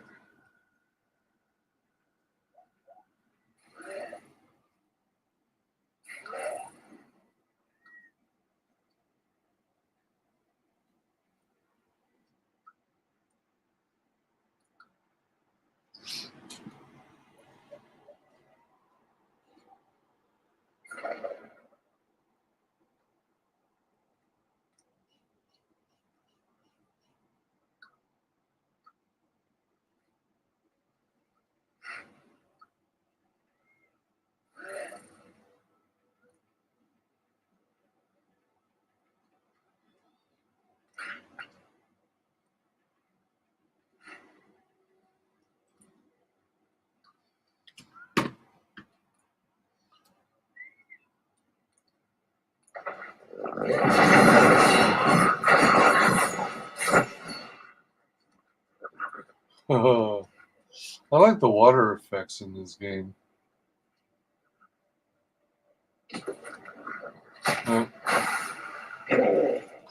I like the water effects in this game.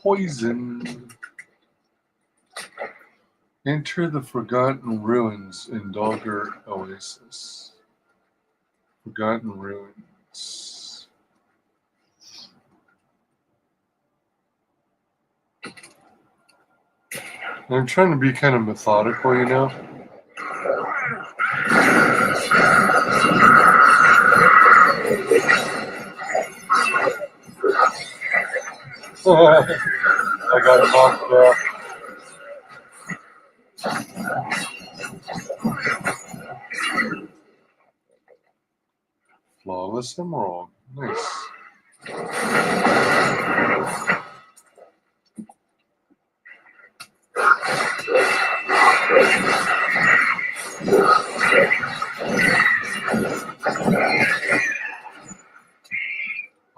Poison. Enter the Forgotten Ruins in Dogger Oasis. Forgotten Ruins. I'm trying to be kind of methodical, you know? I got knocked out. Flawless Emerald. Nice.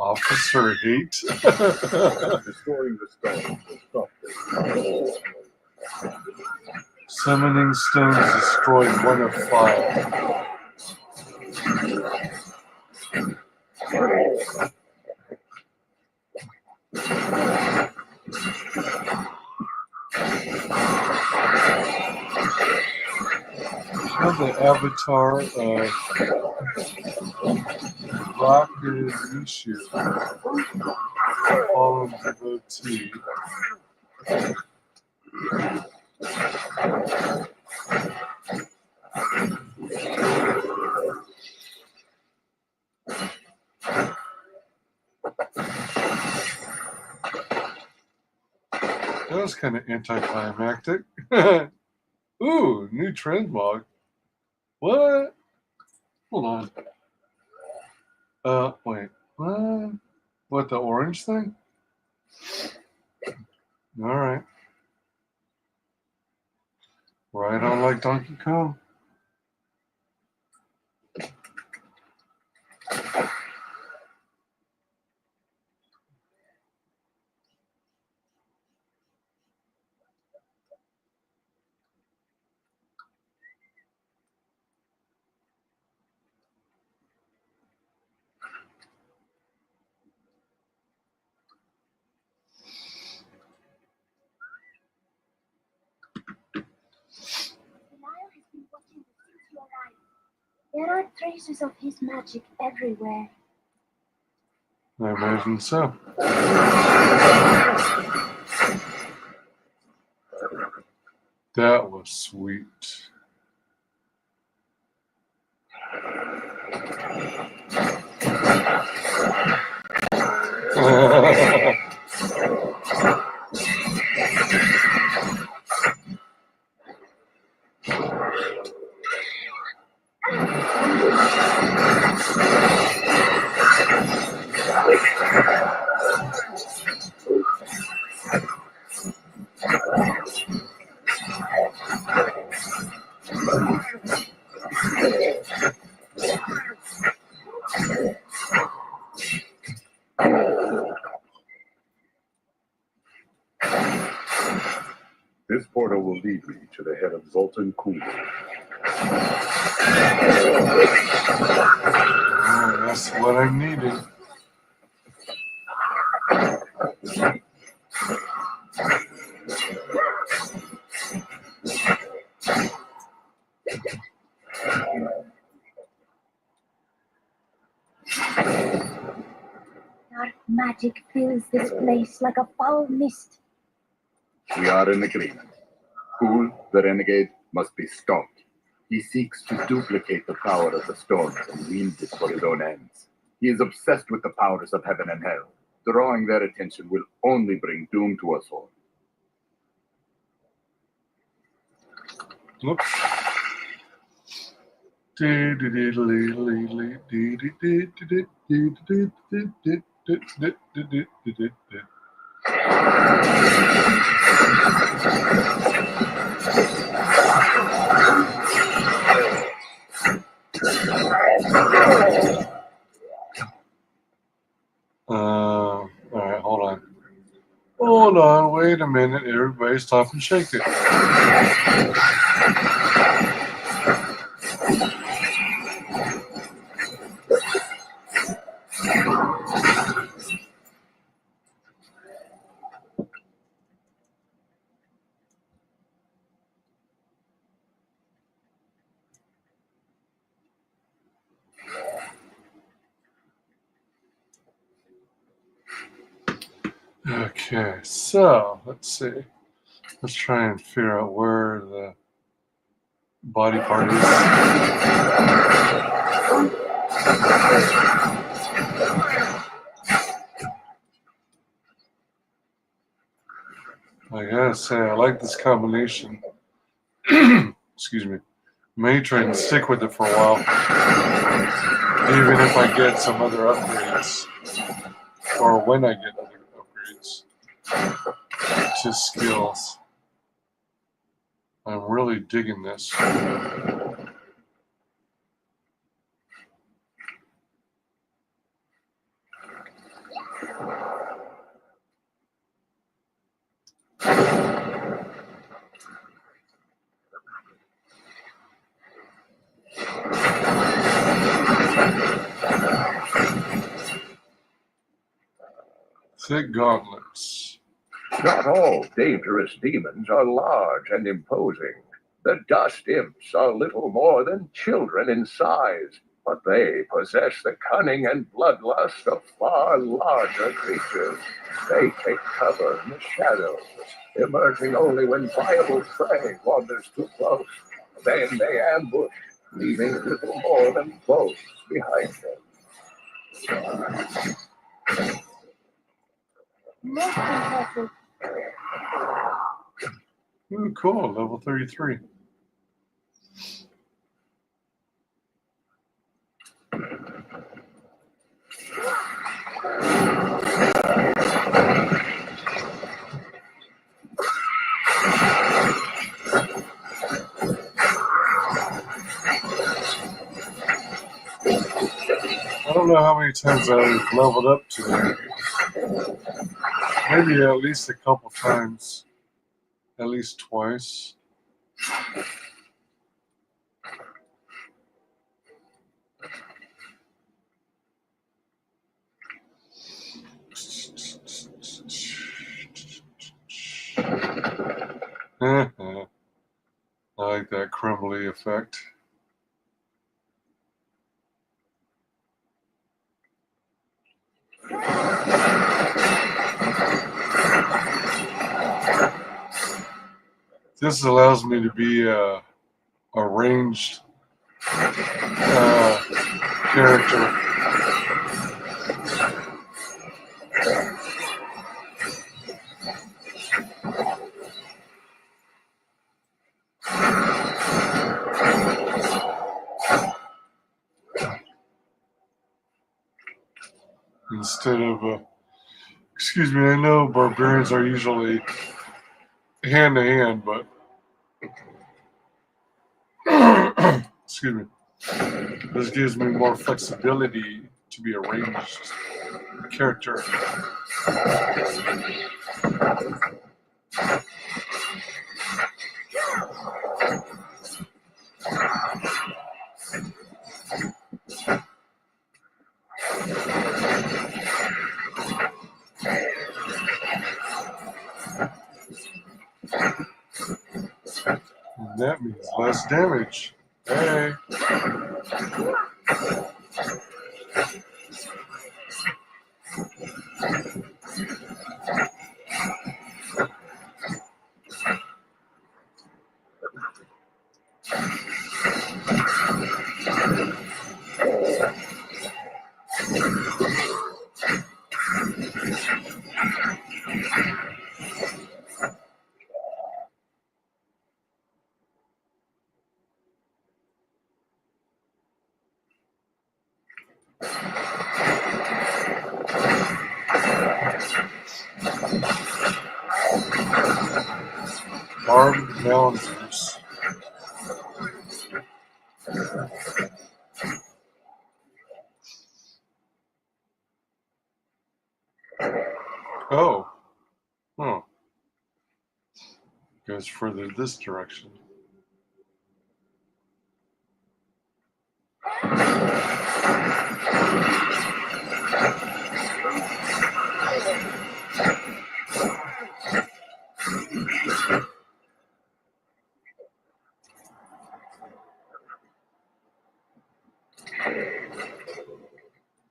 Officer Hate. Destroying the stone will stop this. Summoning stones destroyed 1 of 5. Show the avatar of Rakanishu, fallen devotee. That was kind of anticlimactic. Ooh, new trend log. What? Hold on. Wait. What? What, the orange thing? All right. Right on like Donkey Kong. There are traces of his magic everywhere. I imagine so. That was sweet. will lead me to the head of Zoltan Kuhl. Oh, that's what I'm needing. Dark magic fills this place like a foul mist. We are in agreement. Kuhl, the renegade, must be stopped. He seeks to duplicate the power of the storms and wields it for his own ends. He is obsessed with the powers of heaven and hell. Drawing their attention will only bring doom to us all. Oops. All right, hold on. Hold on, wait a minute. Everybody stop and shake it. Okay, so let's see. Let's try and figure out where the body part is. I gotta say, I like this combination. Excuse me. May try and stick with it for a while, even if I get some other upgrades, or when I get other upgrades to skills. I'm really digging this. Thick gauntlets. Not all dangerous demons are large and imposing. The dust imps are little more than children in size, but they possess the cunning and bloodlust of far larger creatures. They take cover in the shadows, emerging only when viable prey wanders too close. Then they ambush, leaving little more than bones behind them. Most impressive. Ooh, cool, level 33. I don't know how many times I've leveled up today. Maybe at least a couple times. At least twice. I like that crumbly effect. This allows me to be a ranged character. Instead of, excuse me, I know barbarians are usually hand to hand, but excuse me, this gives me more flexibility to be a ranged character. That means less damage. Hey. Barbed mountains. Oh. Huh. Goes further this direction.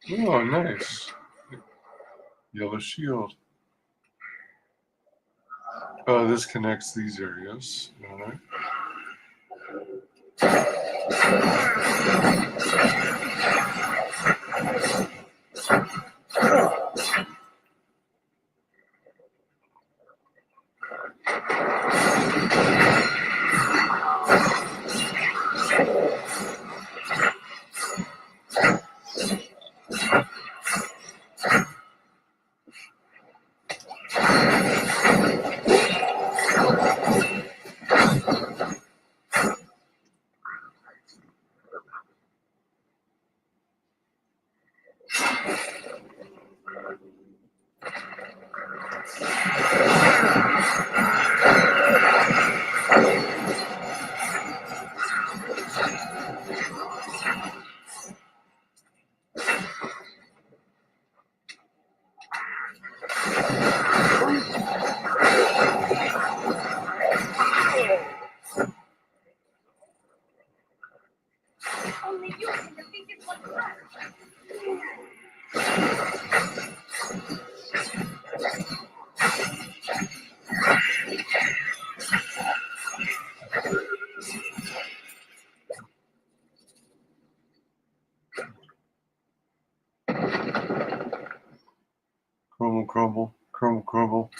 Oh, nice. Yellow shield. Oh, this connects these areas. All right. Only you can defeat this one first. Crumble, crumble, crumble, crumble.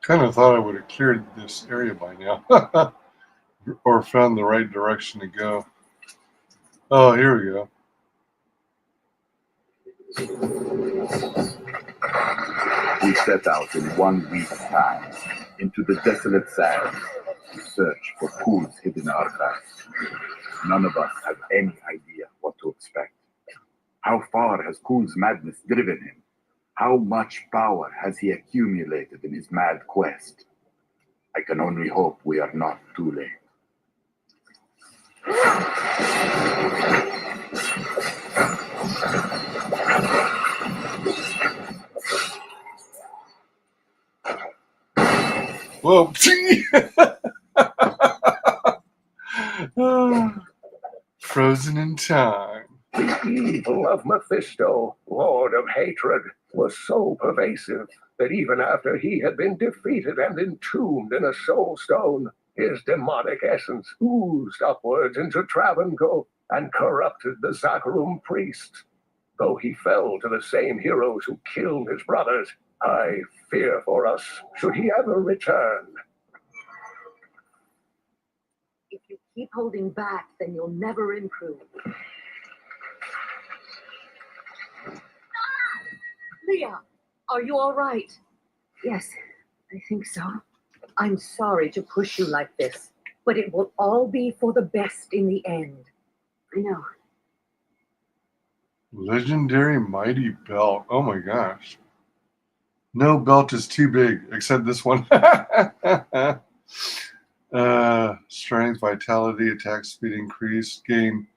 Kind of thought I would have cleared this area by now. Or found the right direction to go. Oh, here we go. We set out in 1 week's time into the desolate sands to search for Pool's hidden artifacts. None of us have any idea what to expect. How far has Kuhl's madness driven him? How much power has he accumulated in his mad quest? I can only hope we are not too late. Whoa. Frozen in time. The evil of Mephisto, Lord of Hatred, was so pervasive that even after he had been defeated and entombed in a soul stone, his demonic essence oozed upwards into Travancore and corrupted the Zakharum priests. Though he fell to the same heroes who killed his brothers, I fear for us should he ever return. If you keep holding back, then you'll never improve. Leah, are you all right? Yes, I think so. I'm sorry to push you like this, but it will all be for the best in the end. I know. Legendary mighty belt. Oh my gosh. No belt is too big, except this one. Strength, vitality, attack speed increased. Gain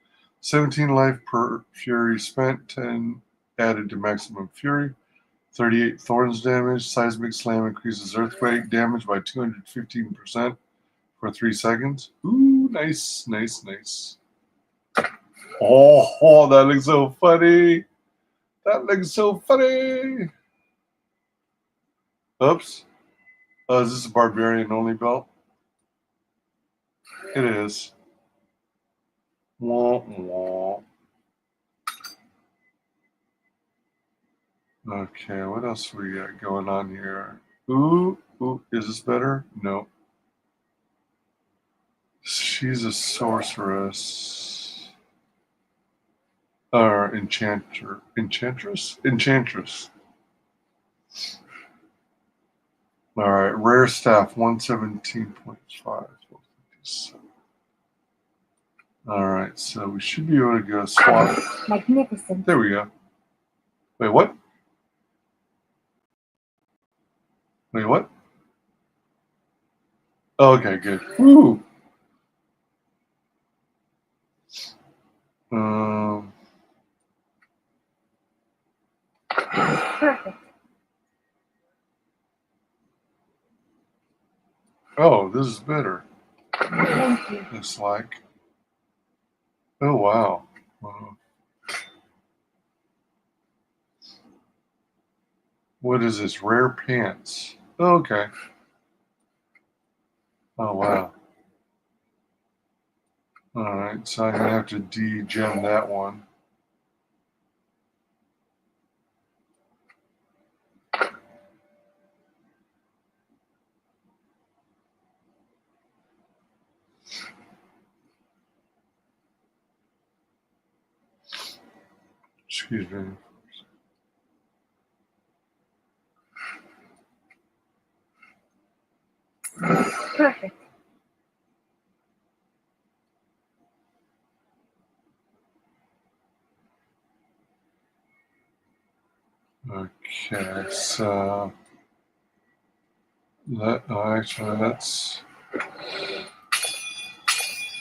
17 life per fury spent, 10 added to maximum fury. 38 thorns damage. Seismic slam increases earthquake damage by 215% for 3 seconds. Ooh, nice, nice, nice. Oh, that looks so funny. That looks so funny. Oops. Is this a barbarian only belt? It is. Wah, wah. Okay, what else we got going on here? Ooh, is this better? No. She's a sorceress. Or enchantress? Enchantress. Alright, rare staff, 117.5. Alright, so we should be able to go swap. Magnificent. There we go. Wait, what? Wait, what? Oh, okay, good. Woo! Perfect. Oh, this is better. Thank you. It's like. Oh, wow. What is this? Rare pants. Oh, okay. Oh, wow. Alright, so I'm going to have to de-gem that one. Excuse me. Perfect. Okay, so let's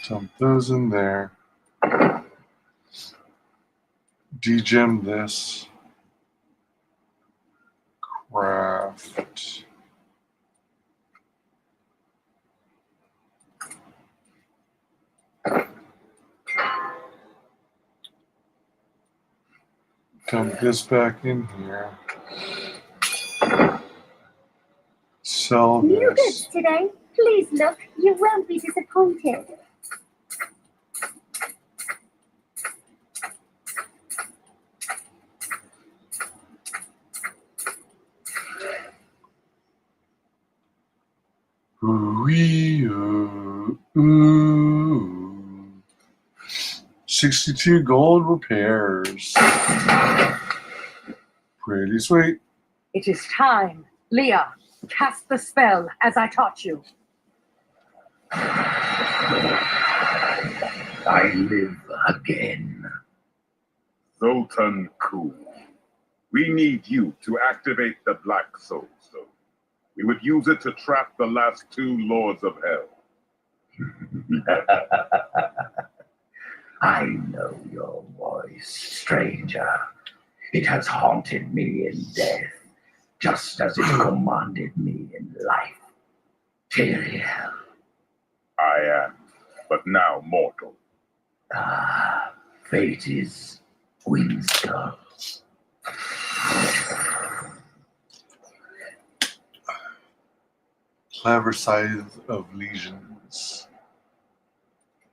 dump those in there. Degem this. Craft. Dump this back in here. Sell New this. goods today. Please look. You won't be disappointed. Ooh. 62 gold repairs. Pretty sweet. It is time. Leah, cast the spell as I taught you. I live again. Zoltan Ku, we need you to activate the Black Soul Stone. We would use it to trap the last 2 Lords of Hell. I know your voice, stranger. It has haunted me in death, just as it commanded me in life. Tyrael. I am, but now mortal. Ah, fate is Windskull. Clever Scythe of Legions.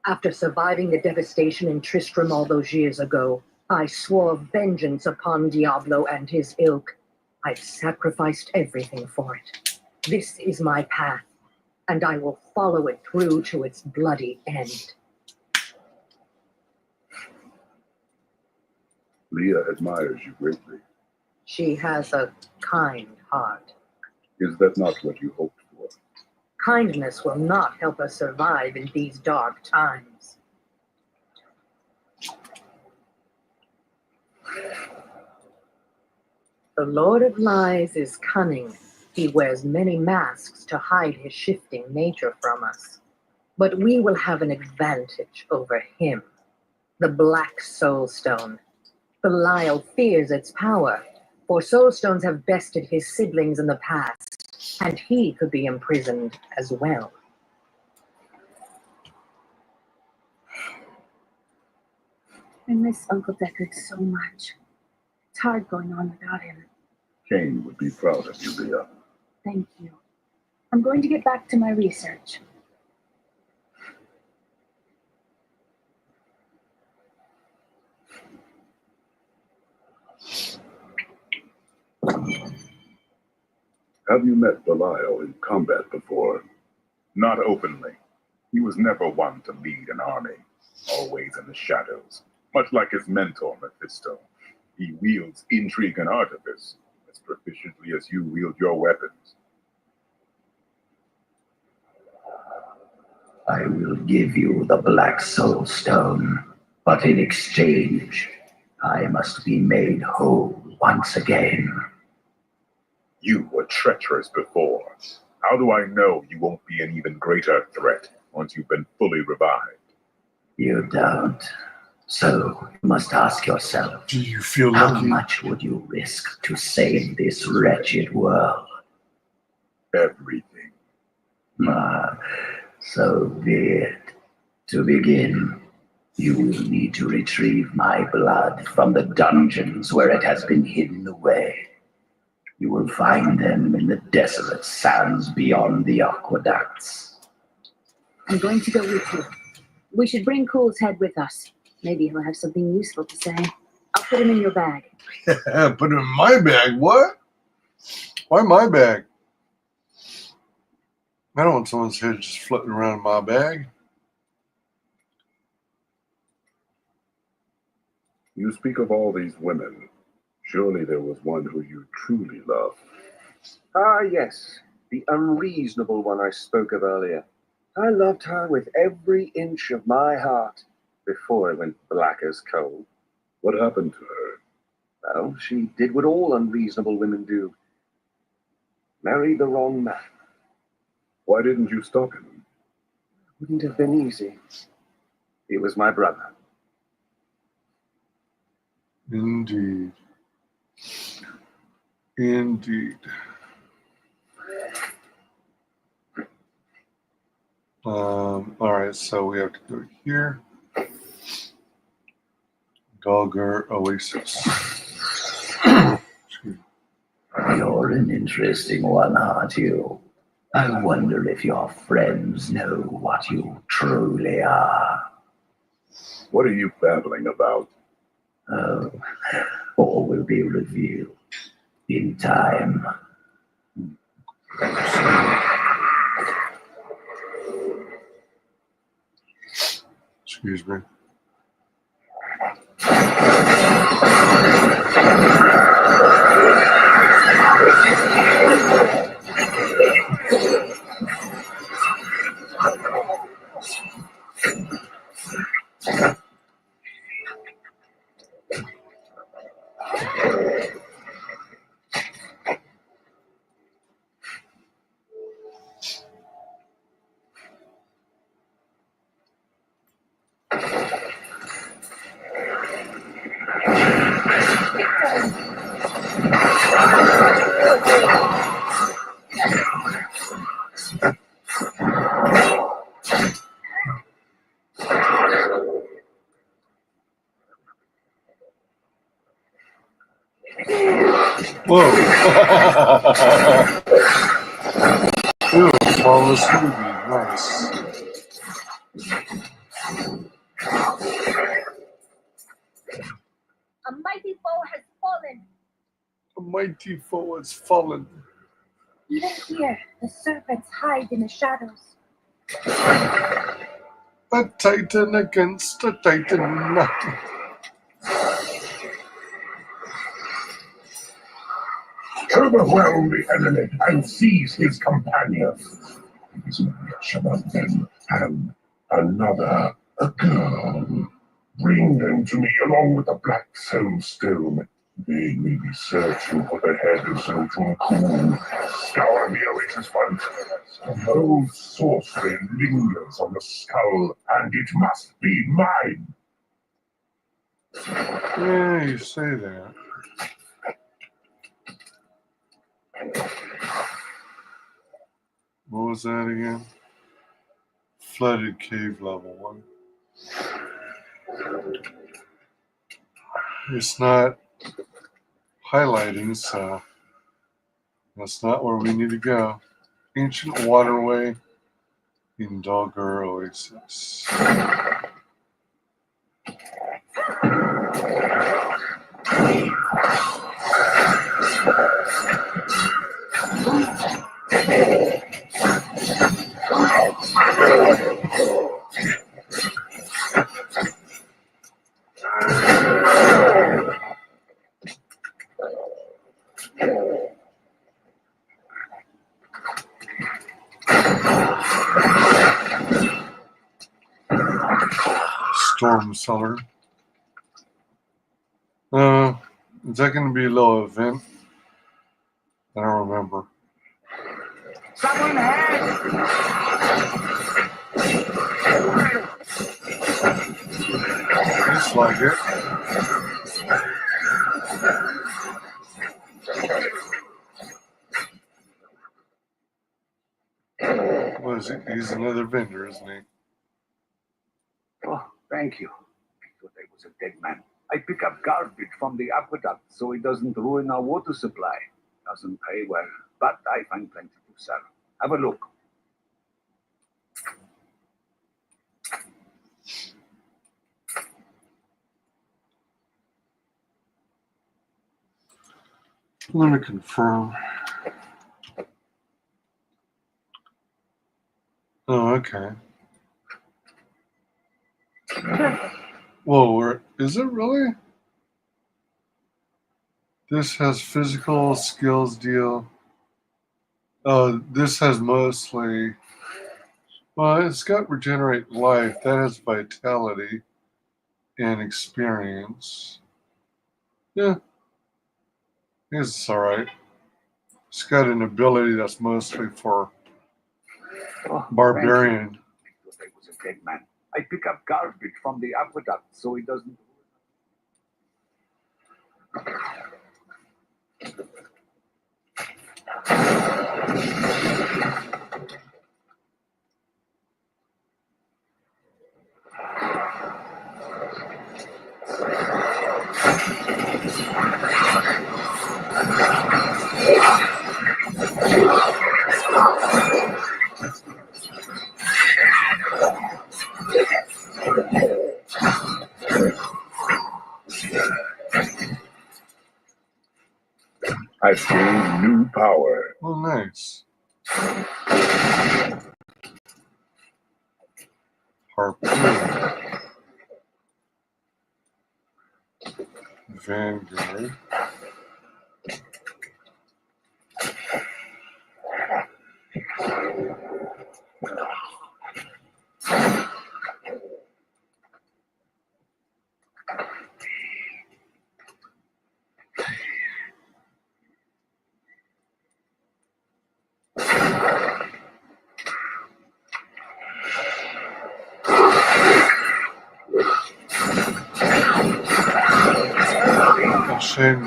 After surviving the devastation in Tristram all those years ago, I swore vengeance upon Diablo and his ilk. I've sacrificed everything for it. This is my path, and I will follow it through to its bloody end. Leah admires you greatly. She has a kind heart. Is that not what you hoped for? Kindness will not help us survive in these dark times. The Lord of Lies is cunning. He wears many masks to hide his shifting nature from us. But we will have an advantage over him. The Black Soul Stone. Belial fears its power, for Soul Stones have bested his siblings in the past, and he could be imprisoned as well. I miss Uncle Deckard so much. It's hard going on without him. Kane would be proud of you, Leah. Thank you. I'm going to get back to my research. Have you met Belial in combat before? Not openly. He was never one to lead an army, always in the shadows. Much like his mentor, Mephisto, he wields intrigue and artifice as proficiently as you wield your weapons. I will give you the Black Soul Stone, but in exchange, I must be made whole once again. You were treacherous before. How do I know you won't be an even greater threat once you've been fully revived? You don't. So you must ask yourself, do you feel how lucky? much would you risk to save this wretched world? Everything. So be it. To begin, you will need to retrieve my blood from the dungeons where it has been hidden away. You will find them in the desolate sands beyond the aqueducts. I'm going to go with you. We should bring Cool's head with us. Maybe he'll have something useful to say. I'll put him in your bag. Put him in my bag? What? Why my bag? I don't want someone's head just floating around in my bag. You speak of all these women. Surely there was one who you truly love. Ah, yes, the unreasonable one I spoke of earlier. I loved her with every inch of my heart before it went black as coal. What happened to her? Well, she did what all unreasonable women do. Married the wrong man. Why didn't you stop him? Wouldn't have been easy. He was my brother. Indeed. Indeed. All right, so we have to go here. Dogger Oasis. You're an interesting one, aren't you? I wonder if your friends know what you truly are. What are you babbling about? Oh, all will be revealed in time. Excuse me. Whoa. Ew, flawless movie. Nice. A mighty foe has fallen. A mighty foe has fallen. Even here, the serpents hide in the shadows. A titan against a titan. Overwhelm the enemy and seize his companions. There is much among them, and a girl. Bring them to me along with the Black Soul Stone. They may be searching for the head of Zildjian Cool. Scour the oasis front. Some old sorcery lingers on the skull, and it must be mine. Yeah, you say that. What was that again? Flooded cave level 1. It's not highlighting, so that's not where we need to go. Ancient waterway in Dogger Oasis. Storm Cellar. Is that going to be a little event? I don't remember. Someone has! Looks like it. What is it? He's another vendor, isn't he? Oh, thank you. I thought I was a dead man. I pick up garbage from the aqueduct so it doesn't ruin our water supply. Doesn't pay well, but I find plenty to sell. Have a look. Let me confirm. Oh, okay. Whoa, is it really? This has physical skills deal. Oh, this has mostly. Well, it's got regenerate life. That has vitality and experience. Yeah. It's alright. It's got an ability that's mostly for barbarian. I thought I was a dead man. I pick up garbage from the aqueduct so it doesn't. I've gained new power. Oh, nice. Harpoon. Vanguard. Shame.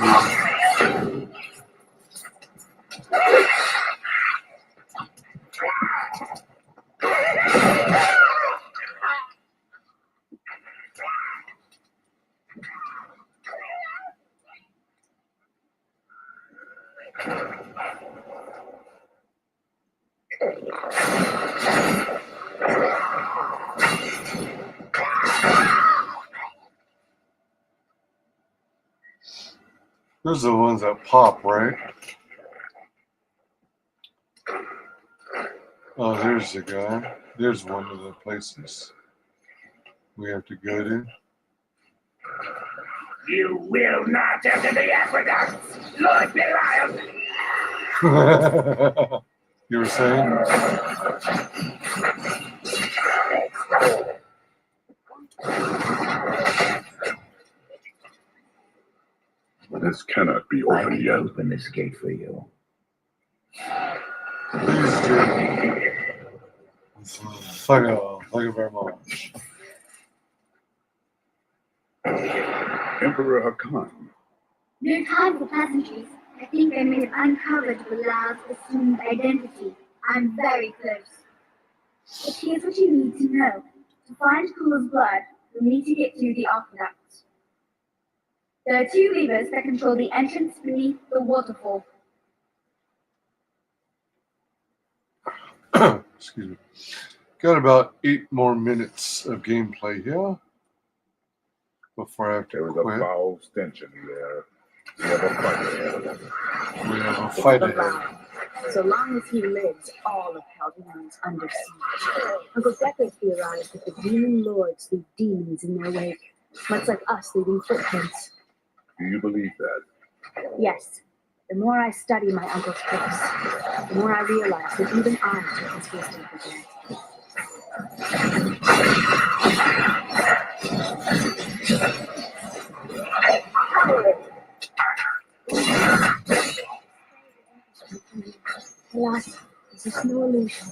Those are the ones that pop, right? Oh, there's the guy. There's one of the places we have to go to. You will not enter the aqueduct, Lord Belial. You were saying? This cannot be I opened can yet. open this gate for you. Please do. Thank you very much. Emperor Hakan, No time for pleasantries. I think I may have uncovered Bilal's assumed identity. I'm very close. But here's what you need to know. To find Kul's blood, you'll need to get through the aqueduct. There are 2 levers that control the entrance beneath the waterfall. Excuse me. Got about 8 more minutes of gameplay here before I have to there is quit. a foul stench in the air. We have a fight ahead. We have a It's fight the ahead. lie. So long as he lives, all of Chaldean is under siege. Uncle Deckard theorized that the demon lords leave demons in their wake, much like us leaving footprints. Do you believe that? Yes, the more I study my uncle's case, the more I realize that even I took his wisdom for granted. Alas, this is no illusion.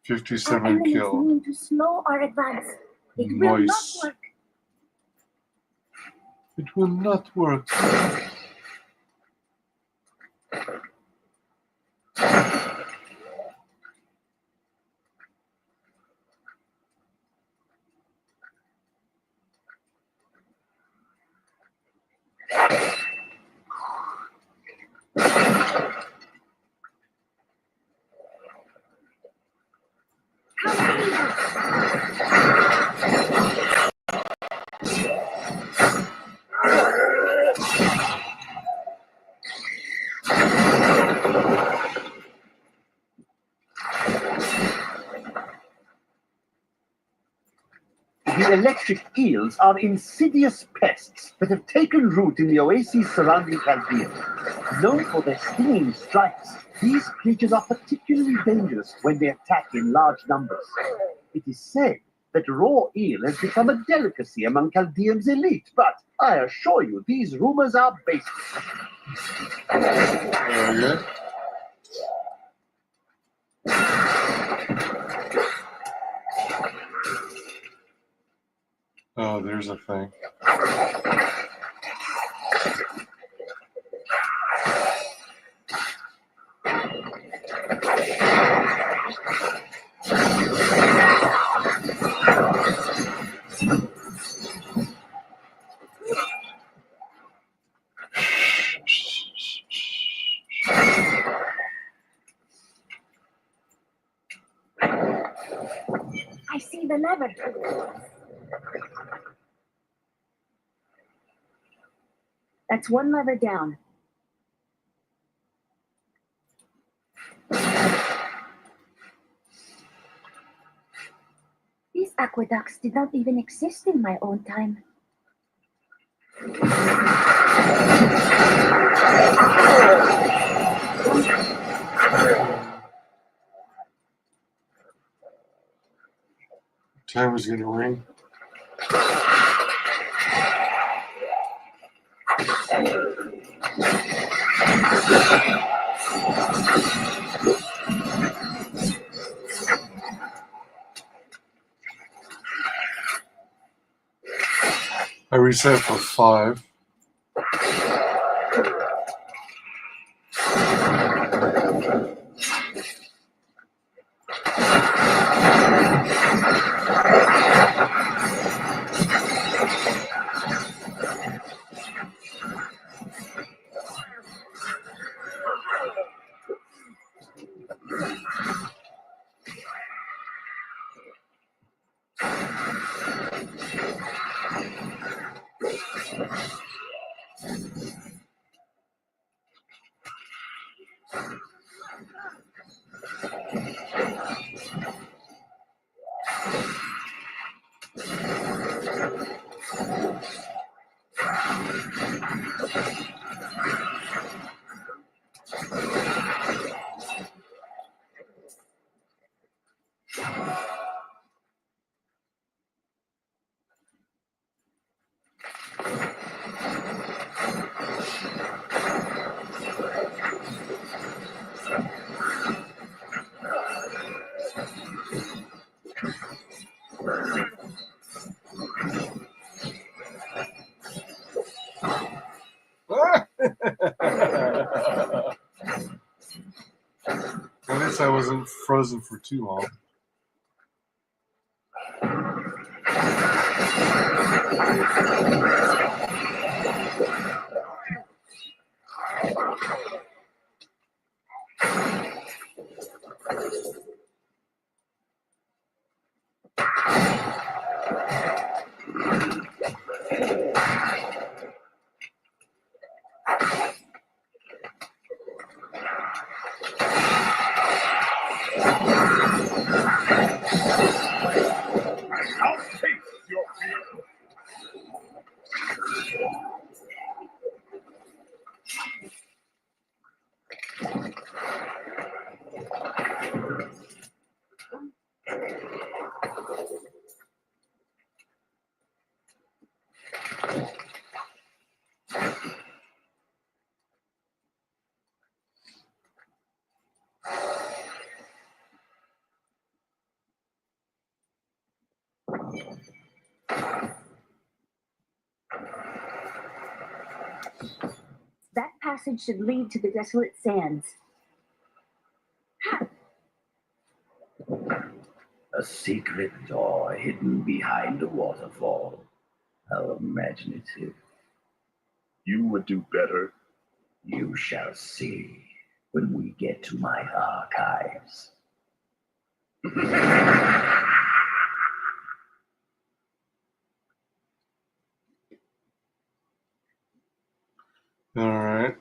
57 enemies killed. mean to slow our advance. It will not Nice. work. It will not work. The electric eels are insidious pests that have taken root in the oases surrounding Chaldean. Known for their stinging strikes, these creatures are particularly dangerous when they attack in large numbers. It is said that raw eel has become a delicacy among Chaldean's elite, but I assure you these rumors are baseless. Yeah. Oh, there's a thing. I see the lever. That's one lever down. These aqueducts did not even exist in my own time. Timer's gonna ring. I reset for 5. At least I wasn't frozen for too long. I'll taste your fear. That passage should lead to the desolate sands. A secret door hidden behind a waterfall. How imaginative. You would do better. You shall see when we get to my archives. All right.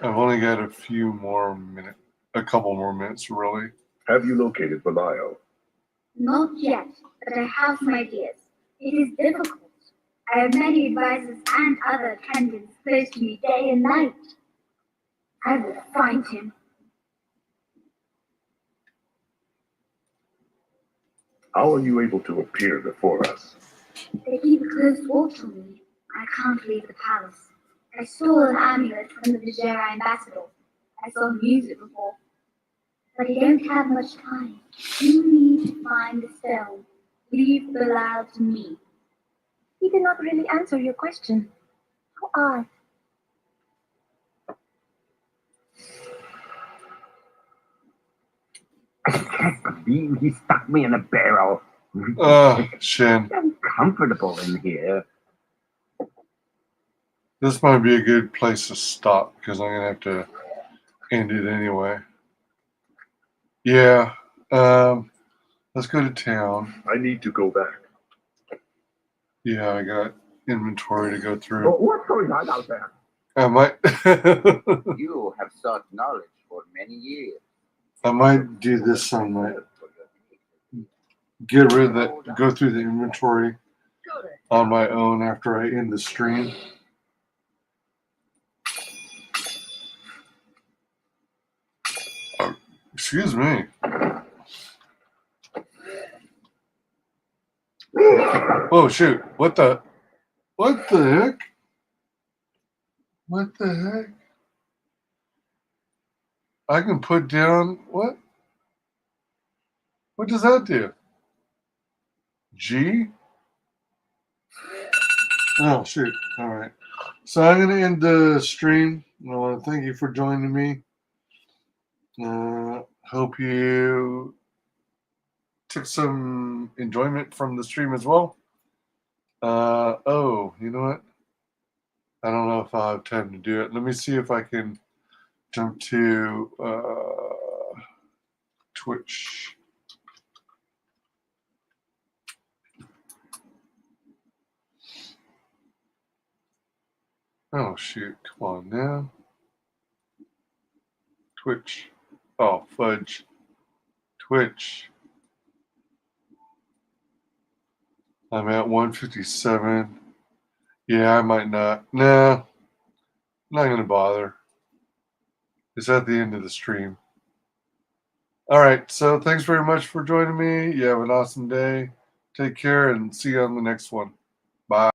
I've only got a couple more minutes, really. Have you located Belial? Not yet, but I have some ideas. It is difficult. I have many advisors and other attendants close to me day and night. I will find him. How are you able to appear before us? They keep a close watch on me. I can't leave the palace. I stole an amulet from the Vijaya ambassador. I saw him use it before. But I don't have much time. You need to find the stone. Leave Belial to me. He did not really answer your question. How odd. I can't believe he stuck me in a barrel. Shin. It's uncomfortable in here. This might be a good place to stop because I'm going to have to end it anyway. Yeah. Let's go to town. I need to go back. Yeah, I got inventory to go through. What's going on out there? I might. You have sought knowledge for many years. I might do this on my. Get rid of that. Go through the inventory on my own after I end the stream. Oh, excuse me. Oh shoot! What the heck? What the heck? I can put down what? What does that do? G? Oh shoot! All right. So I'm gonna end the stream. I want to thank you for joining me. Hope you took some enjoyment from the stream as well. Oh, you know what? I don't know if I'll have time to do it. Let me see if I can jump to Twitch. Oh shoot! Come on now. Twitch. Oh, fudge. Twitch. I'm at 157. Yeah, I might not. Nah, I'm not going to bother. It's at the end of the stream. All right, so thanks very much for joining me. You have an awesome day. Take care and see you on the next one. Bye.